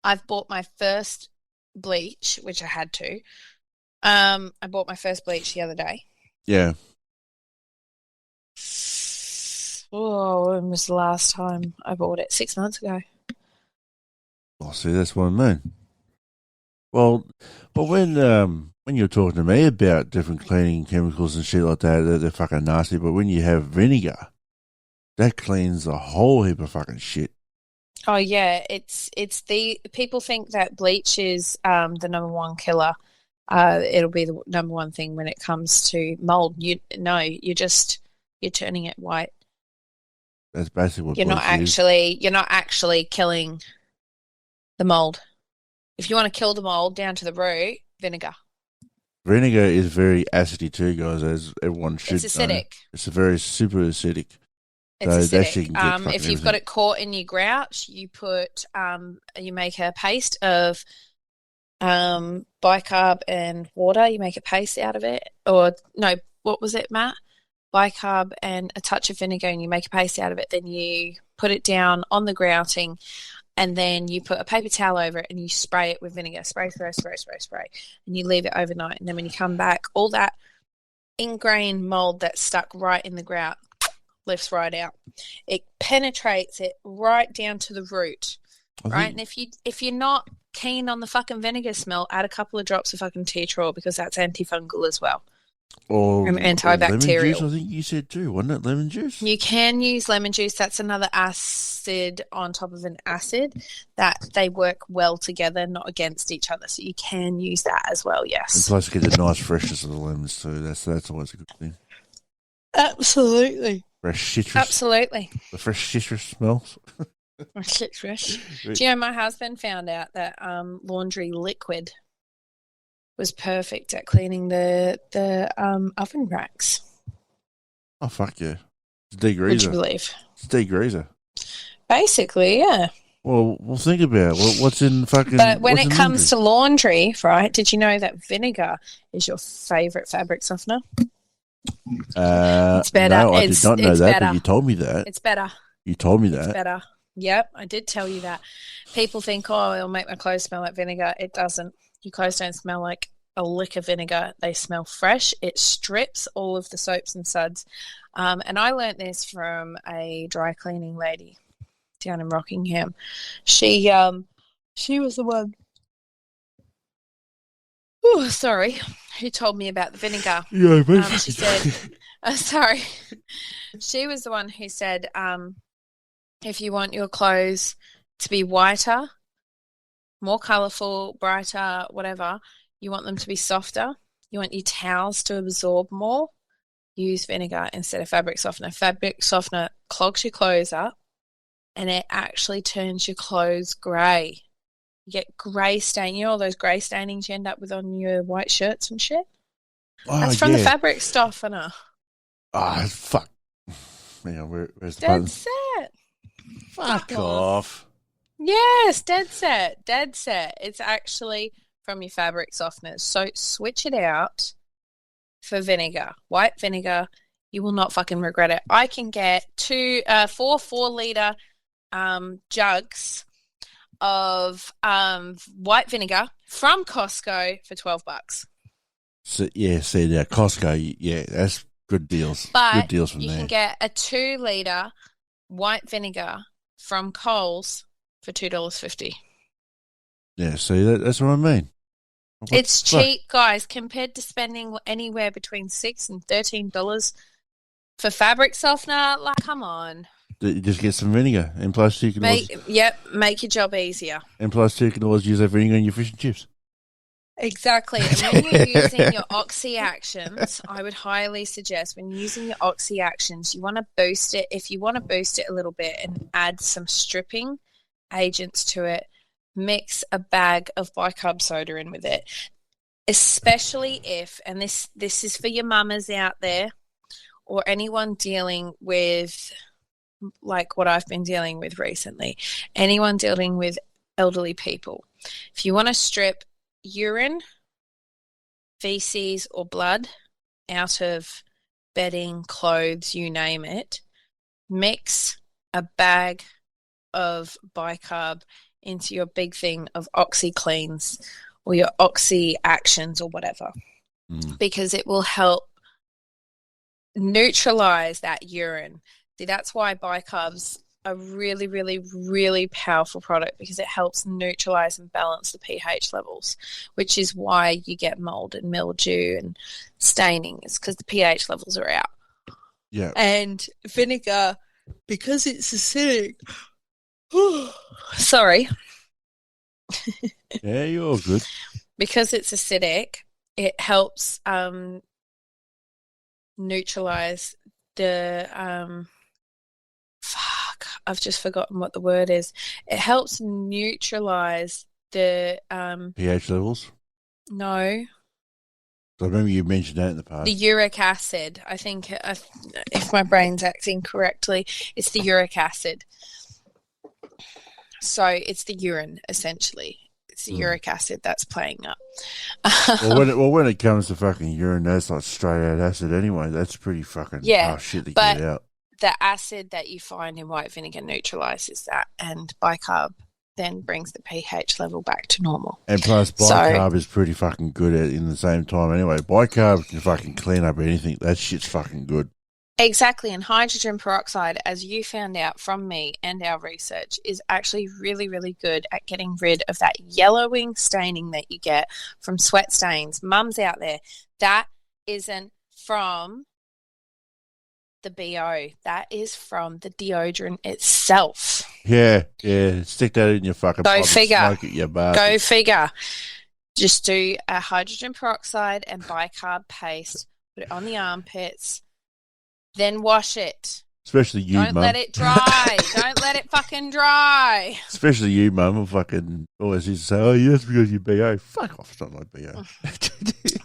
I've bought my first bleach, which I had to. I bought my first bleach the other day. Yeah. Oh, when was the last time I bought it? 6 months ago. Oh, see, that's what I mean. Well, but when you're talking to me about different cleaning chemicals and shit like that, they're fucking nasty. But when you have vinegar, that cleans a whole heap of fucking shit. Oh yeah, it's the people think that bleach is the number one killer. It'll be the number one thing when it comes to mold. You're turning it white. That's basically what you're not actually killing the mold. If you want to kill the mold down to the root, vinegar. Vinegar is very acidy too, guys, as everyone should It's acidic. know. It's a very super acidic. It's acidic. If you've everything. got it caught in your grouch, you put you make a paste of bicarb and water. You make a paste out of it. Or no, what was it, Matt? Bicarb and a touch of vinegar, and you make a paste out of it. Then you put it down on the grouting, and then you put a paper towel over it and you spray it with vinegar. Spray. And you leave it overnight. And then when you come back, all that ingrained mold that's stuck right in the grout lifts right out. It penetrates it right down to the root. Right? And if you're not keen on the fucking vinegar smell, add a couple of drops of fucking tea trowel, because that's antifungal as well. Or antibacterial. Lemon juice, I think you said too, wasn't it? Lemon juice? You can use lemon juice. That's another acid on top of an acid that they work well together, not against each other. So you can use that as well, yes. And plus get the nice freshness of the lemons too. That's always a good thing. Absolutely. Fresh citrus. Absolutely. The fresh citrus smells. Citrus. Do you know, my husband found out that laundry liquid was perfect at cleaning the oven racks. Oh, fuck yeah. It's degreaser. Would you believe? It's degreaser. Basically, yeah. Well, think about it. What's in fucking... But when it comes to laundry, right, did you know that vinegar is your favourite fabric softener? It's better. No, I did not know that, better. but you told me that. It's better. You told me that. It's better. Yep, I did tell you that. People think, oh, it'll make my clothes smell like vinegar. It doesn't. Your clothes don't smell like a lick of vinegar. They smell fresh. It strips all of the soaps and suds. And I learnt this from a dry cleaning lady down in Rockingham. She was the one. Oh, sorry. Who told me about the vinegar? Yeah, she said, sorry. She was the one who said, If you want your clothes to be whiter, more colourful, brighter, whatever, you want them to be softer, you want your towels to absorb more, use vinegar instead of fabric softener. Fabric softener clogs your clothes up and it actually turns your clothes grey. You get grey stain. You know all those grey stainings you end up with on your white shirts and shit? That's from the fabric softener. Ah, fuck. Hang on, where's the Dead button? set. Fuck off. Yes, dead set. Dead set. It's actually from your fabric softeners. So switch it out for vinegar. White vinegar. You will not fucking regret it. I can get 4 4-litre jugs of white vinegar from Costco for $12. So, yeah, see that Costco, yeah, that's good deals. But good deals from there. You can get a 2-litre white vinegar from Coles for $2.50. Yeah, see, that's what I mean. It's cheap, guys, compared to spending anywhere between $6 and $13 for fabric softener. Like, come on. You just get some vinegar, and plus you can make your job easier. And plus you can always use that vinegar in your fish and chips. Exactly. And when you're using your oxy actions, I would highly suggest when you're using your oxy actions, you want to boost it. If you want to boost it a little bit and add some stripping agents to it, mix a bag of bicarb soda in with it. Especially if, and this is for your mamas out there or anyone dealing with like what I've been dealing with recently, anyone dealing with elderly people. If you want to strip urine, feces, or blood out of bedding, clothes, you name it, mix a bag of bicarb into your big thing of OxyCleans or your Oxy Actions or whatever, because it will help neutralize that urine. See, that's why bicarb's a really, really, really powerful product, because it helps neutralize and balance the pH levels, which is why you get mold and mildew and staining. It's because the pH levels are out. Yeah. And vinegar, because it's acidic. Sorry. Yeah, you're all good. Because it's acidic, it helps neutralize the I've just forgotten what the word is. It helps neutralize the pH levels? No. I remember you mentioned that in the past. The uric acid. I think if my brain's acting correctly, it's the uric acid. So it's the urine, essentially. It's the uric acid that's playing up. when it comes to fucking urine, that's like straight out acid anyway. That's pretty fucking tough shit to get out. The acid that you find in white vinegar neutralizes that, and bicarb then brings the pH level back to normal. And plus, bicarb is pretty fucking good at in the same time anyway. Bicarb can fucking clean up anything. That shit's fucking good. Exactly, and hydrogen peroxide, as you found out from me and our research, is actually really, really good at getting rid of that yellowing staining that you get from sweat stains. Mums out there, that isn't from the BO. That is from the deodorant itself. Yeah. Stick that in your fucking Go figure. Smoke it, you bastard. Go figure. Just do a hydrogen peroxide and bicarb paste, put it on the armpits, then wash it. Especially you, Mum. Don't let it dry. Don't let it fucking dry. Especially you, Mum. I fucking always used to say, oh, yes, because you're BO. Fuck off. It's not like BO.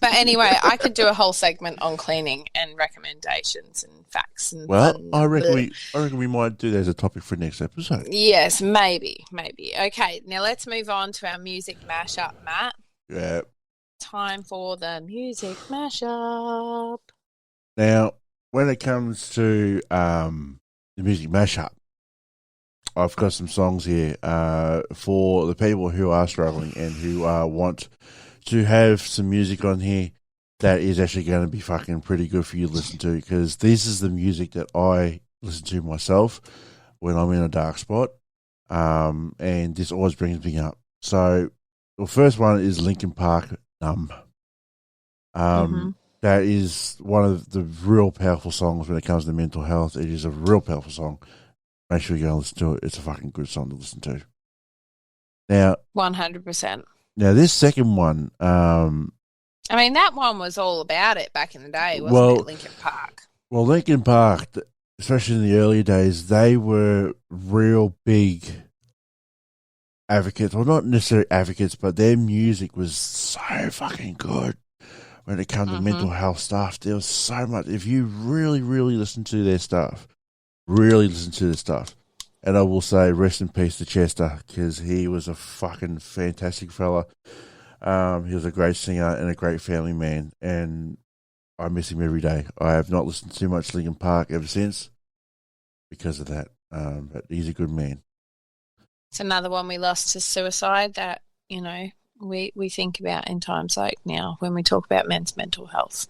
But anyway, I could do a whole segment on cleaning and recommendations and facts. And I reckon we might do that as a topic for next episode. Yes, maybe. Okay, now let's move on to our music mashup, Matt. Yeah. Time for the music mashup. Now, when it comes to the music mashup, I've got some songs here for the people who are struggling and who want to have some music on here that is actually going to be fucking pretty good for you to listen to, because this is the music that I listen to myself when I'm in a dark spot, and this always brings me up. So the first one is Linkin Park, Numb. That is one of the real powerful songs when it comes to mental health. It is a real powerful song. make sure you go and listen to it. It's a fucking good song to listen to. Now, 100%. Now this second one, I mean, that one was all about it back in the day, wasn't it? Linkin Park. Well, Linkin Park, especially in the early days, they were real big advocates. Well, not necessarily advocates, but their music was so fucking good when it comes to mental health stuff. There was so much. If you really, really listen to their stuff, and I will say rest in peace to Chester, because he was a fucking fantastic fella. He was a great singer and a great family man, and I miss him every day. I have not listened to much Linkin Park ever since because of that. But he's a good man. It's another one we lost to suicide that, you know, we think about in times like now when we talk about men's mental health.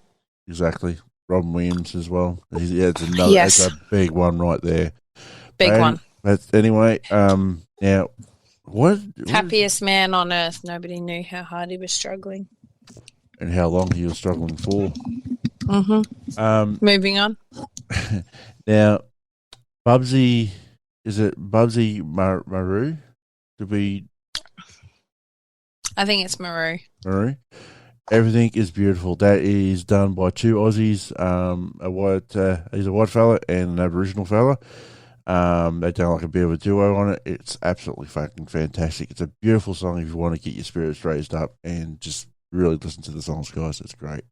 Exactly. Robin Williams as well. It's a big one right there. Big one. But anyway, now what happiest man on earth. Nobody knew how hard he was struggling. And how long he was struggling for. Moving on. Now, Bubsy, is it Bubsy Maru? I think it's Maru. Everything is beautiful. That is done by two Aussies. He's a white fella and an Aboriginal fella. They've done like a bit of a duo on it. It's absolutely fucking fantastic. It's a beautiful song if you want to get your spirits raised up and just really listen to the songs, guys. It's great.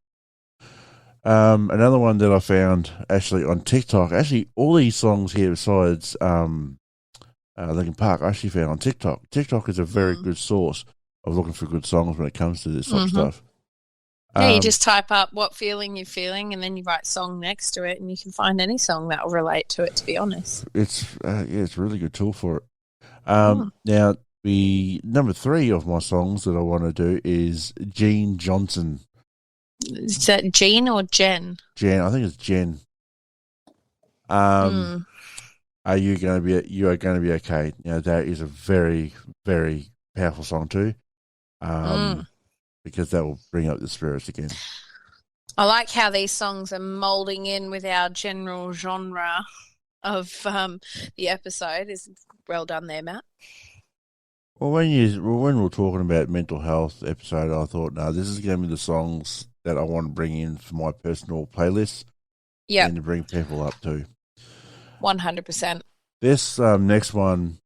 Another one that I found actually on TikTok. Actually, all these songs here besides Linkin Park, I actually found on TikTok. TikTok is a very good source of looking for good songs when it comes to this sort of stuff. Yeah, you just type up what feeling you're feeling, and then you write song next to it, and you can find any song that will relate to it. To be honest, it's a really good tool for it. Now, the number 3 of my songs that I want to do is Gene Johnson. Is that Gene or Jen? Jen, I think it's Jen. Are you going to be? You are going to be okay. Now that is a very, very powerful song too. Because that will bring up the spirits again. I like how these songs are moulding in with our general genre of the episode. Is well done there, Matt. Well, when we're talking about mental health episode, I thought, no, this is going to be the songs that I want to bring in for my personal playlist. Yeah, and to bring people up too. 100%. This next one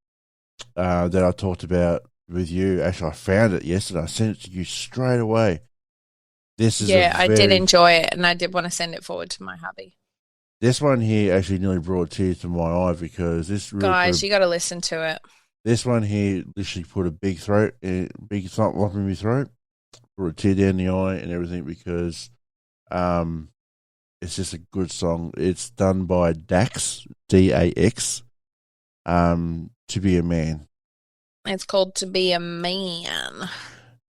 that I talked about with you, actually, I found it yesterday. I sent it to you straight away. I did enjoy it, and I did want to send it forward to my hubby. This one here actually nearly brought tears to my eye because this really guys, you got to listen to it. This one here literally put a big lump in my throat, brought a tear down the eye and everything because it's just a good song. It's done by Dax, D-A-X, To Be a Man. It's called To Be a Man.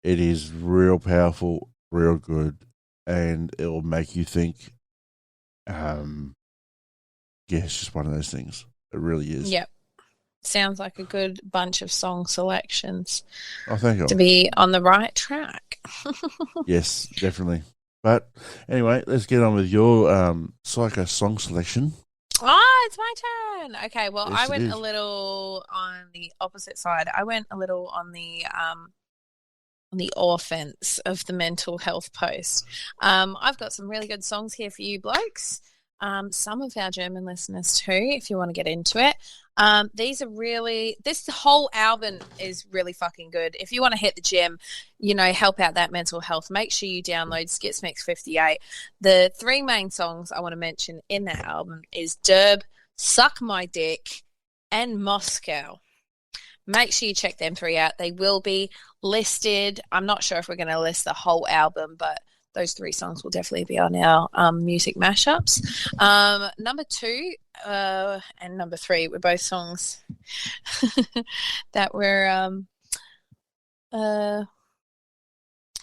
It is real powerful, real good, and it will make you think. It's just one of those things. It really is. Yep. Sounds like a good bunch of song selections. Oh, thank you. To be on the right track. Yes, definitely. But anyway, let's get on with your psycho song selection. Oh, it's my turn. Okay, well, Yes, I went a little on the opposite side. I went a little on the offense of the mental health post. I've got some really good songs here for you blokes. Some of our German listeners too, if you want to get into it. This whole album is really fucking good. If you want to hit the gym, help out that mental health, make sure you download Skits Mix 58. The 3 main songs I want to mention in that album is Derb, Suck My Dick, and Moscow. Make sure you check them 3 out. They will be listed. I'm not sure if we're going to list the whole album, but those 3 songs will definitely be on our music mashups. Number 2 and number 3 were both songs that were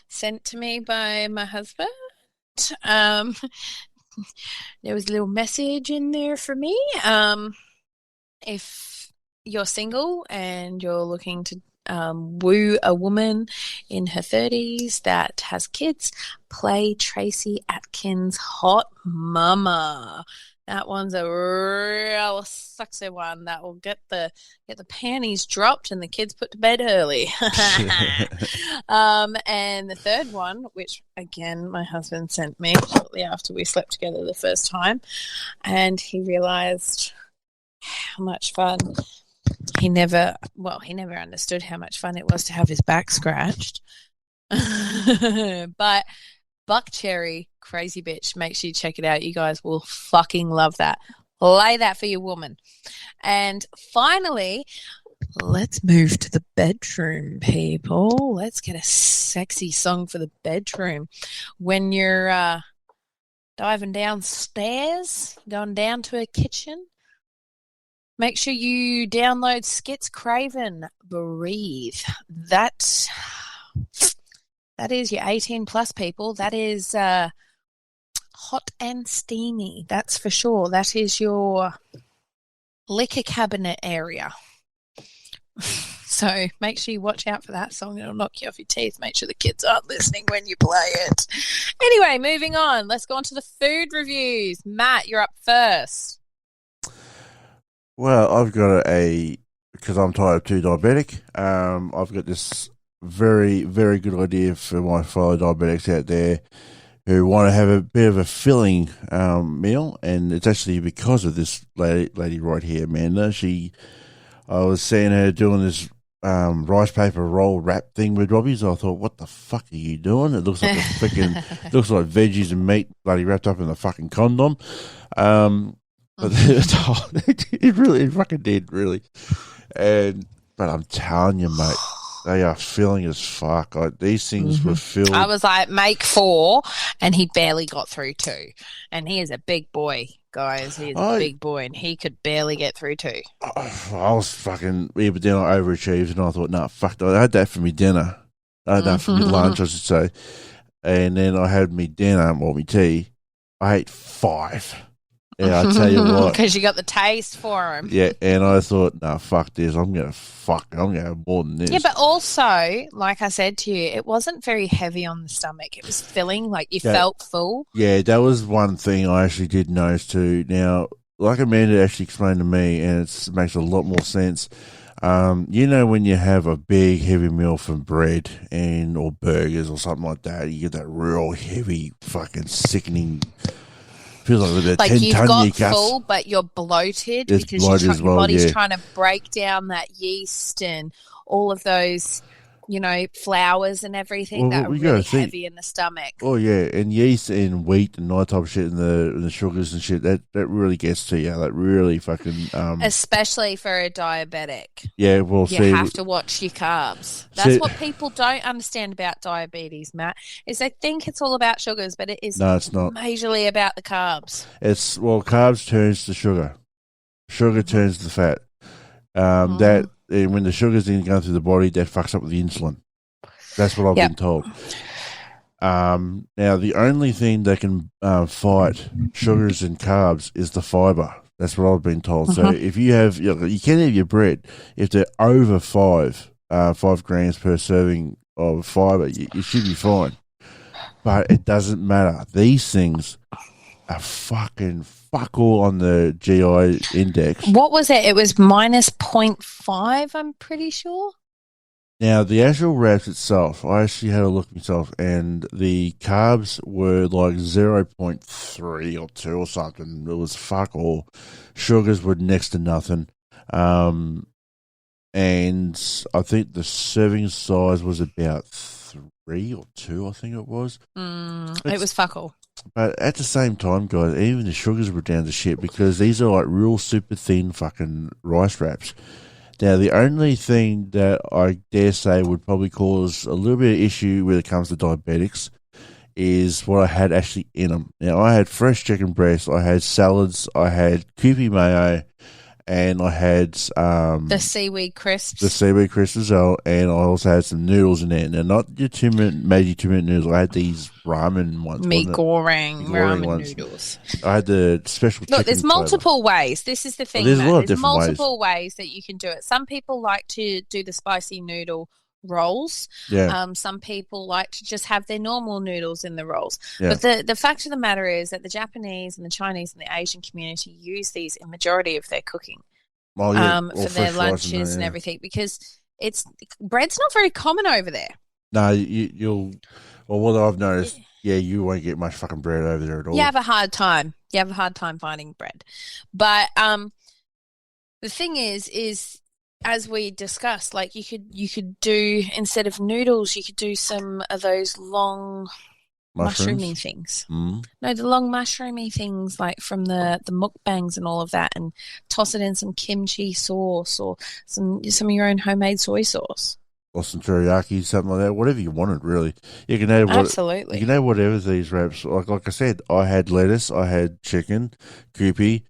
sent to me by my husband. There was a little message in there for me. If you're single and you're looking to woo a woman in her 30s that has kids, play Tracy Atkins' Hot Mama. That one's a real sexy one that will get the panties dropped and the kids put to bed early. And the third one, which again my husband sent me shortly after we slept together the first time, and he realised how much fun he never understood how much fun it was to have his back scratched. But Buck Cherry, Crazy Bitch, make sure you check it out. You guys will fucking love that. Lay that for your woman. And finally, let's move to the bedroom, people. Let's get a sexy song for the bedroom. When you're diving downstairs, going down to a kitchen, make sure you download Skits Craven Breathe. That is your 18 plus people. That is hot and steamy. That's for sure. That is your liquor cabinet area. So make sure you watch out for that song. It'll knock you off your teeth. Make sure the kids aren't listening when you play it. Anyway, moving on. Let's go on to the food reviews. Matt, you're up first. Well, I've got because I'm type 2 diabetic, I've got this very, very good idea for my fellow diabetics out there who want to have a bit of a filling meal, and it's actually because of this lady right here, Amanda. I was seeing her doing this rice paper roll wrap thing with Robbie, so I thought, what the fuck are you doing? It looks like looks like veggies and meat bloody wrapped up in a fucking condom. But it fucking did, really. But I'm telling you, mate, they are filling as fuck. Like, these things were filled. I was like, make 4, and he barely got through 2. And he is a big boy, guys. He is a big boy, and he could barely get through 2. I was fucking, but then I overachieved, and I thought, nah, fuck that. I had that for me dinner. I had that for me lunch, I should say. And then I had me dinner, or me tea. I ate 5. Yeah, I tell you what. Because you got the taste for him. Yeah, and I thought, nah, fuck this. I'm going to have more than this. Yeah, but also, like I said to you, it wasn't very heavy on the stomach. It was filling, like you felt full. Yeah, that was one thing I actually did notice too. Now, like Amanda actually explained to me, and it makes a lot more sense. You know, when you have a big, heavy meal from bread or burgers or something like that, you get that real heavy, fucking sickening. Feels like you've got full, but you're bloated because your body's trying to break down that yeast and all of those, flours and everything that are really heavy in the stomach. Oh yeah, and yeast and wheat and all that type of shit, and the sugars and shit that really gets to you. That really fucking especially for a diabetic. Yeah, well, you have to watch your carbs. That's what people don't understand about diabetes, Matt. Is they think it's all about sugars, but it is. No, it's not. Majorly about the carbs. Carbs turns to sugar. Sugar turns to fat. And when the sugars didn't go through the body, that fucks up with the insulin. That's what I've been told. Now, the only thing that can fight sugars and carbs is the fibre. That's what I've been told. So if you have, you can have your bread. If they're over 5 grams per serving of fibre, you should be fine. But it doesn't matter. These things are fucking fuck all on the GI index. What was it? It was minus 0.5, I'm pretty sure. Now, the actual wraps itself, I actually had a look myself, and the carbs were like 0.3 or 2 or something. It was fuck all. Sugars were next to nothing. And I think the serving size was about 3 or 2, I think it was. It was fuck all. But at the same time, guys, even the sugars were down to shit because these are like real super thin fucking rice wraps. Now, the only thing that I dare say would probably cause a little bit of issue when it comes to diabetics is what I had actually in them. Now, I had fresh chicken breast, I had salads, I had Kewpie mayo, and I had the seaweed crisps. The seaweed crisps as well, and I also had some noodles in there. Now, not your 2-minute noodles. I had these ramen ones. Mee goreng ramen noodles. I had the special chicken. Look, there's multiple ways. This is the thing, there's Matt. A lot of there's different multiple ways that you can do it. Some people like to do the spicy noodle rolls. Yeah. Some people like to just have their normal noodles in the rolls. Yeah. But the fact of the matter is that the Japanese and the Chinese and the Asian community use these in majority of their cooking. Oh, yeah. For their lunches and everything, because bread's not very common over there. No, you'll. Well, what I've noticed, you won't get much fucking bread over there at all. You have a hard time. You have a hard time finding bread. But the thing is as we discussed, like you could do, instead of noodles, you could do some of those long mushroomy things. Mm. No, the long mushroomy things, like from the mukbangs and all of that, and toss it in some kimchi sauce or some of your own homemade soy sauce. Or some teriyaki, something like that. Whatever you wanted, really. You can add Absolutely. You can add whatever these wraps. Like I said, I had lettuce, I had chicken, goopy,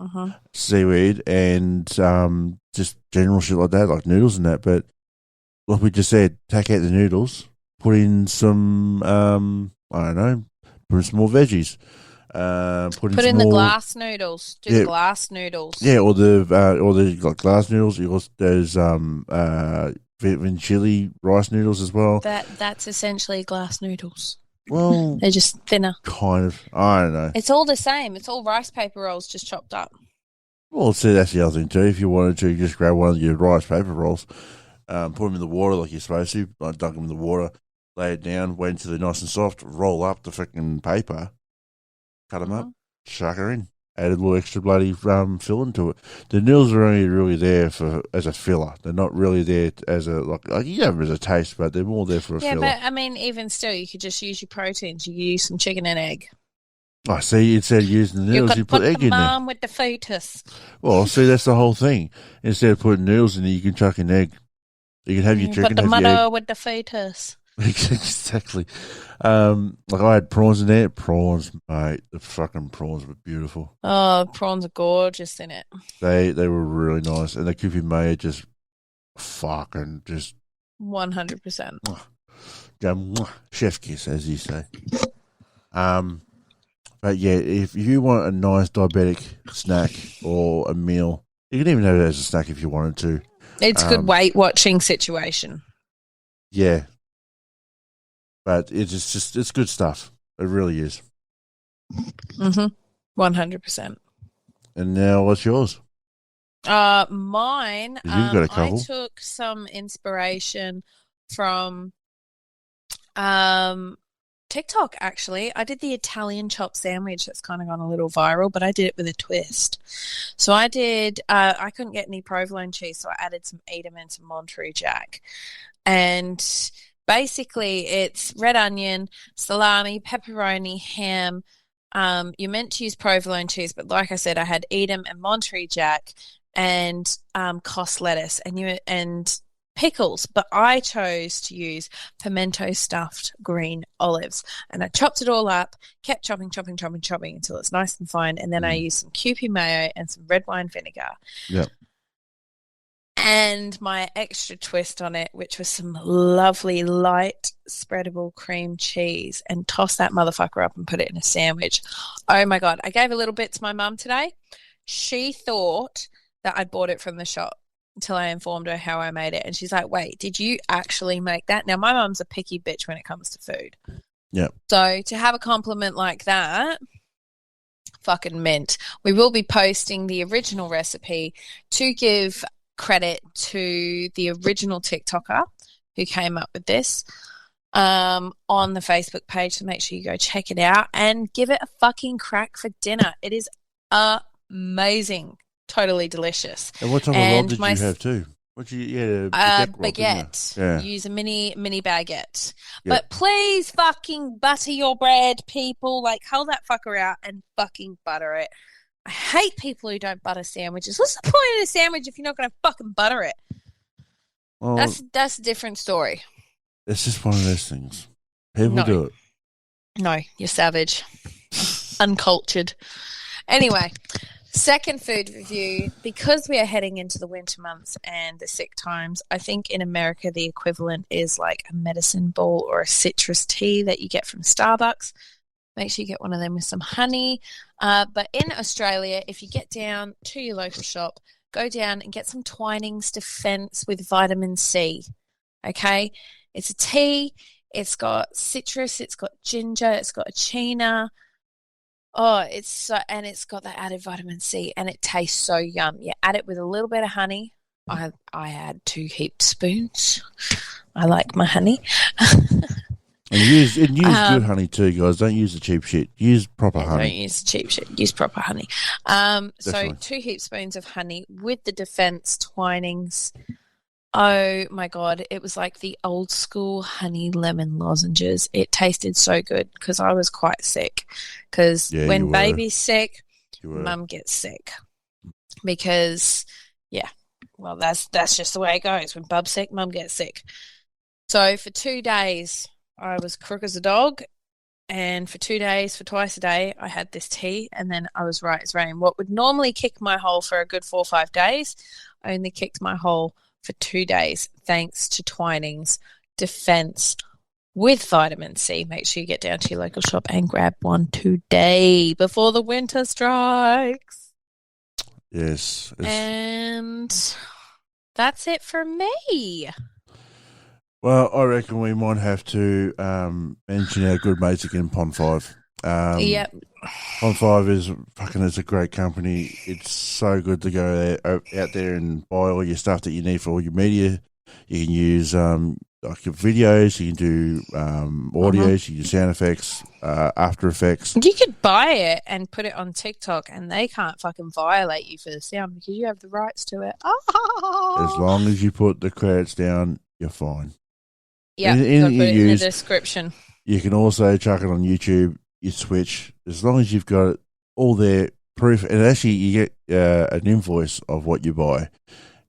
seaweed, and just general shit like that, like noodles and that. But like we just said, take out the noodles, put in some I don't know, put in some more veggies. Put in the glass noodles. The glass noodles. Yeah, or the like glass noodles. You also those Vin chili rice noodles as well. That's essentially glass noodles. Well, they're just thinner. Kind of. I don't know. It's all the same. It's all rice paper rolls just chopped up. Well, see, that's the other thing too. If you wanted to, just grab one of your rice paper rolls, put them in the water like you're supposed to, like dunk them in the water, lay it down, wait until they're nice and soft, roll up the freaking paper, cut them up, chuck her in. Add a little extra bloody filling to it. The noodles are only really there as a filler. They're not really there as a like you have them as a taste, but they're more there for a filler. Yeah, but I mean, even still, you could just use your proteins. You use some chicken and egg. I see. Instead of using the noodles, you put egg in there. Mom with the fetus. Well, see, that's the whole thing. Instead of putting noodles in there, you can chuck an egg. You can have your chicken. Put the mother with the fetus. Exactly. Like I had prawns in there. Prawns, mate. The fucking prawns were beautiful. Oh, prawns are gorgeous in it. They were really nice, and the kupi mayo just fucking just 100%. Chef kiss, as you say. But yeah, if you want a nice diabetic snack or a meal, you can even have it as a snack if you wanted to. It's a good weight watching situation. Yeah. But it's good stuff. It really is. 100%. And now what's yours? Mine, You've got a couple. I took some inspiration from TikTok, actually. I did the Italian chop sandwich that's kind of gone a little viral, but I did it with a twist. So I did, I couldn't get any provolone cheese, so I added some Edam and some Monterey Jack. And basically, it's red onion, salami, pepperoni, ham. You're meant to use provolone cheese, but like I said, I had Edam and Monterey Jack and cos lettuce and pickles. But I chose to use pimento stuffed green olives, and I chopped it all up, kept chopping until it's nice and fine, and then I used some Kewpie mayo and some red wine vinegar. Yep. And my extra twist on it, which was some lovely light spreadable cream cheese, and toss that motherfucker up and put it in a sandwich. Oh my God. I gave a little bit to my mum today. She thought that I'd bought it from the shop until I informed her how I made it. And she's like, wait, did you actually make that? Now, my mum's a picky bitch when it comes to food. Yeah. So to have a compliment like that, fucking mint. We will be posting the original recipe to give credit to the original TikToker who came up with this on the Facebook page, so make sure you go check it out and give it a fucking crack for dinner. It is amazing, totally delicious. And what type of roll did you have too? What baguette. Yeah. Use a mini baguette. Yep. But please fucking butter your bread, people. Like, hold that fucker out and fucking butter it. I hate people who don't butter sandwiches. What's the point of a sandwich if you're not going to fucking butter it? Well, that's a different story. It's just one of those things. People do it. No, you're savage. Uncultured. Anyway, second food review. Because we are heading into the winter months and the sick times, I think in America the equivalent is like a medicine ball or a citrus tea that you get from Starbucks. Make sure you get one of them with some honey. But in Australia, if you get down to your local shop, go down and get some Twinings Defence with vitamin C. Okay? It's a tea. It's got citrus. It's got ginger. It's got achena. Oh, and it's got that added vitamin C, and it tastes so yum. You add it with a little bit of honey. I add 2 heaped spoons. I like my honey. And use good honey too, guys. Don't use the cheap shit. Use proper honey. Don't use cheap shit. Use proper honey. So 2 heaped spoons of honey with the Defense Twinings. Oh my God, it was like the old school honey lemon lozenges. It tasted so good because I was quite sick. Because when baby's sick, mum gets sick. Because, well, that's just the way it goes. When bub's sick, mum gets sick. So for 2 days, I was crook as a dog. And for 2 days, for twice a day, I had this tea. And then I was right as rain. What would normally kick my hole for a good 4 or 5 days, only kicked my hole for 2 days, thanks to Twinings Defense with vitamin C. Make sure you get down to your local shop and grab one today before the winter strikes. Yes. And that's it for me. Well, I reckon we might have to mention our good mates again, Pond 5. Yep. Pond 5 is a great company. It's so good to go out there and buy all your stuff that you need for all your media. You can use like your videos, you can do audios, you can do sound effects, After Effects. You could buy it and put it on TikTok and they can't fucking violate you for the sound because you have the rights to it. As long as you put the credits down, you're fine. Yeah, put it in the description. You can also chuck it on YouTube, you Switch, as long as you've got it all there, proof, and actually you get an invoice of what you buy.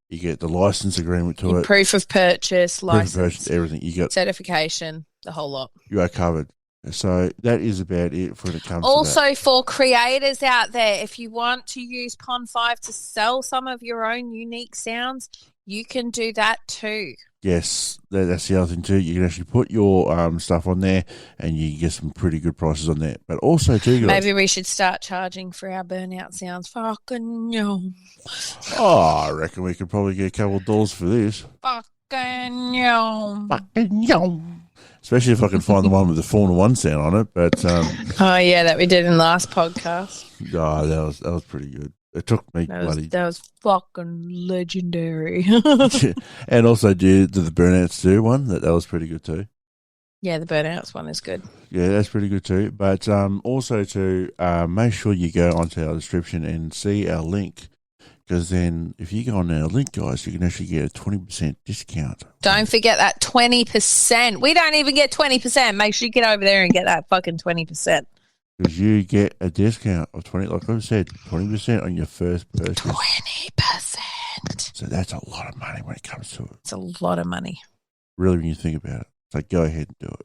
You get the license agreement to it. Proof of purchase, license, everything. You got certification, the whole lot. You are covered. So that is about it for when it comes also, to that. for creators out there, if you want to use Pond 5 to sell some of your own unique sounds, you can do that too. Yes, that's the other thing too. You can actually put your stuff on there and you can get some pretty good prices on there. But also too, guys, maybe we should start charging for our burnout sounds. Fucking yum. Oh, I reckon we could probably get a couple of dollars for this. Fucking yum. Fucking yum. Especially if I can find the one with the Formula 1 sound on it. But oh yeah, that we did in the last podcast. Oh, that was pretty good. It took me that was fucking legendary. And also did the Burnouts do one that was pretty good too. Yeah, the Burnouts one is good. Yeah, that's pretty good too. But also to make sure you go onto our description and see our link, because then if you go on our link, guys, you can actually get a 20% discount. Don't forget that 20%. We don't even get 20%. Make sure you get over there and get that fucking 20%. Because you get a discount of 20%, like I said, 20% on your first purchase. 20%. So that's a lot of money when it comes to it. It's a lot of money. Really, when you think about it. So go ahead and do it.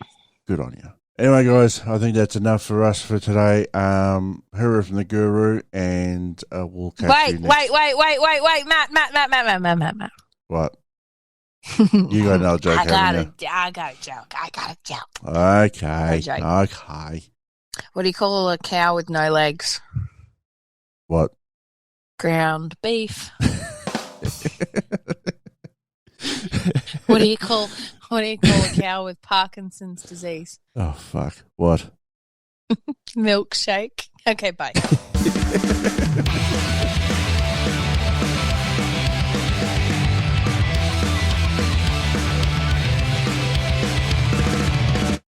Good on you. Anyway, guys, I think that's enough for us for today. Hoorah from the Guru, and we'll catch you next. Wait, Matt. What? You got another joke, I got a joke. Okay. What do you call a cow with no legs? What? Ground beef. What do you call a cow with Parkinson's disease? Oh fuck! What? Milkshake. Okay, bye.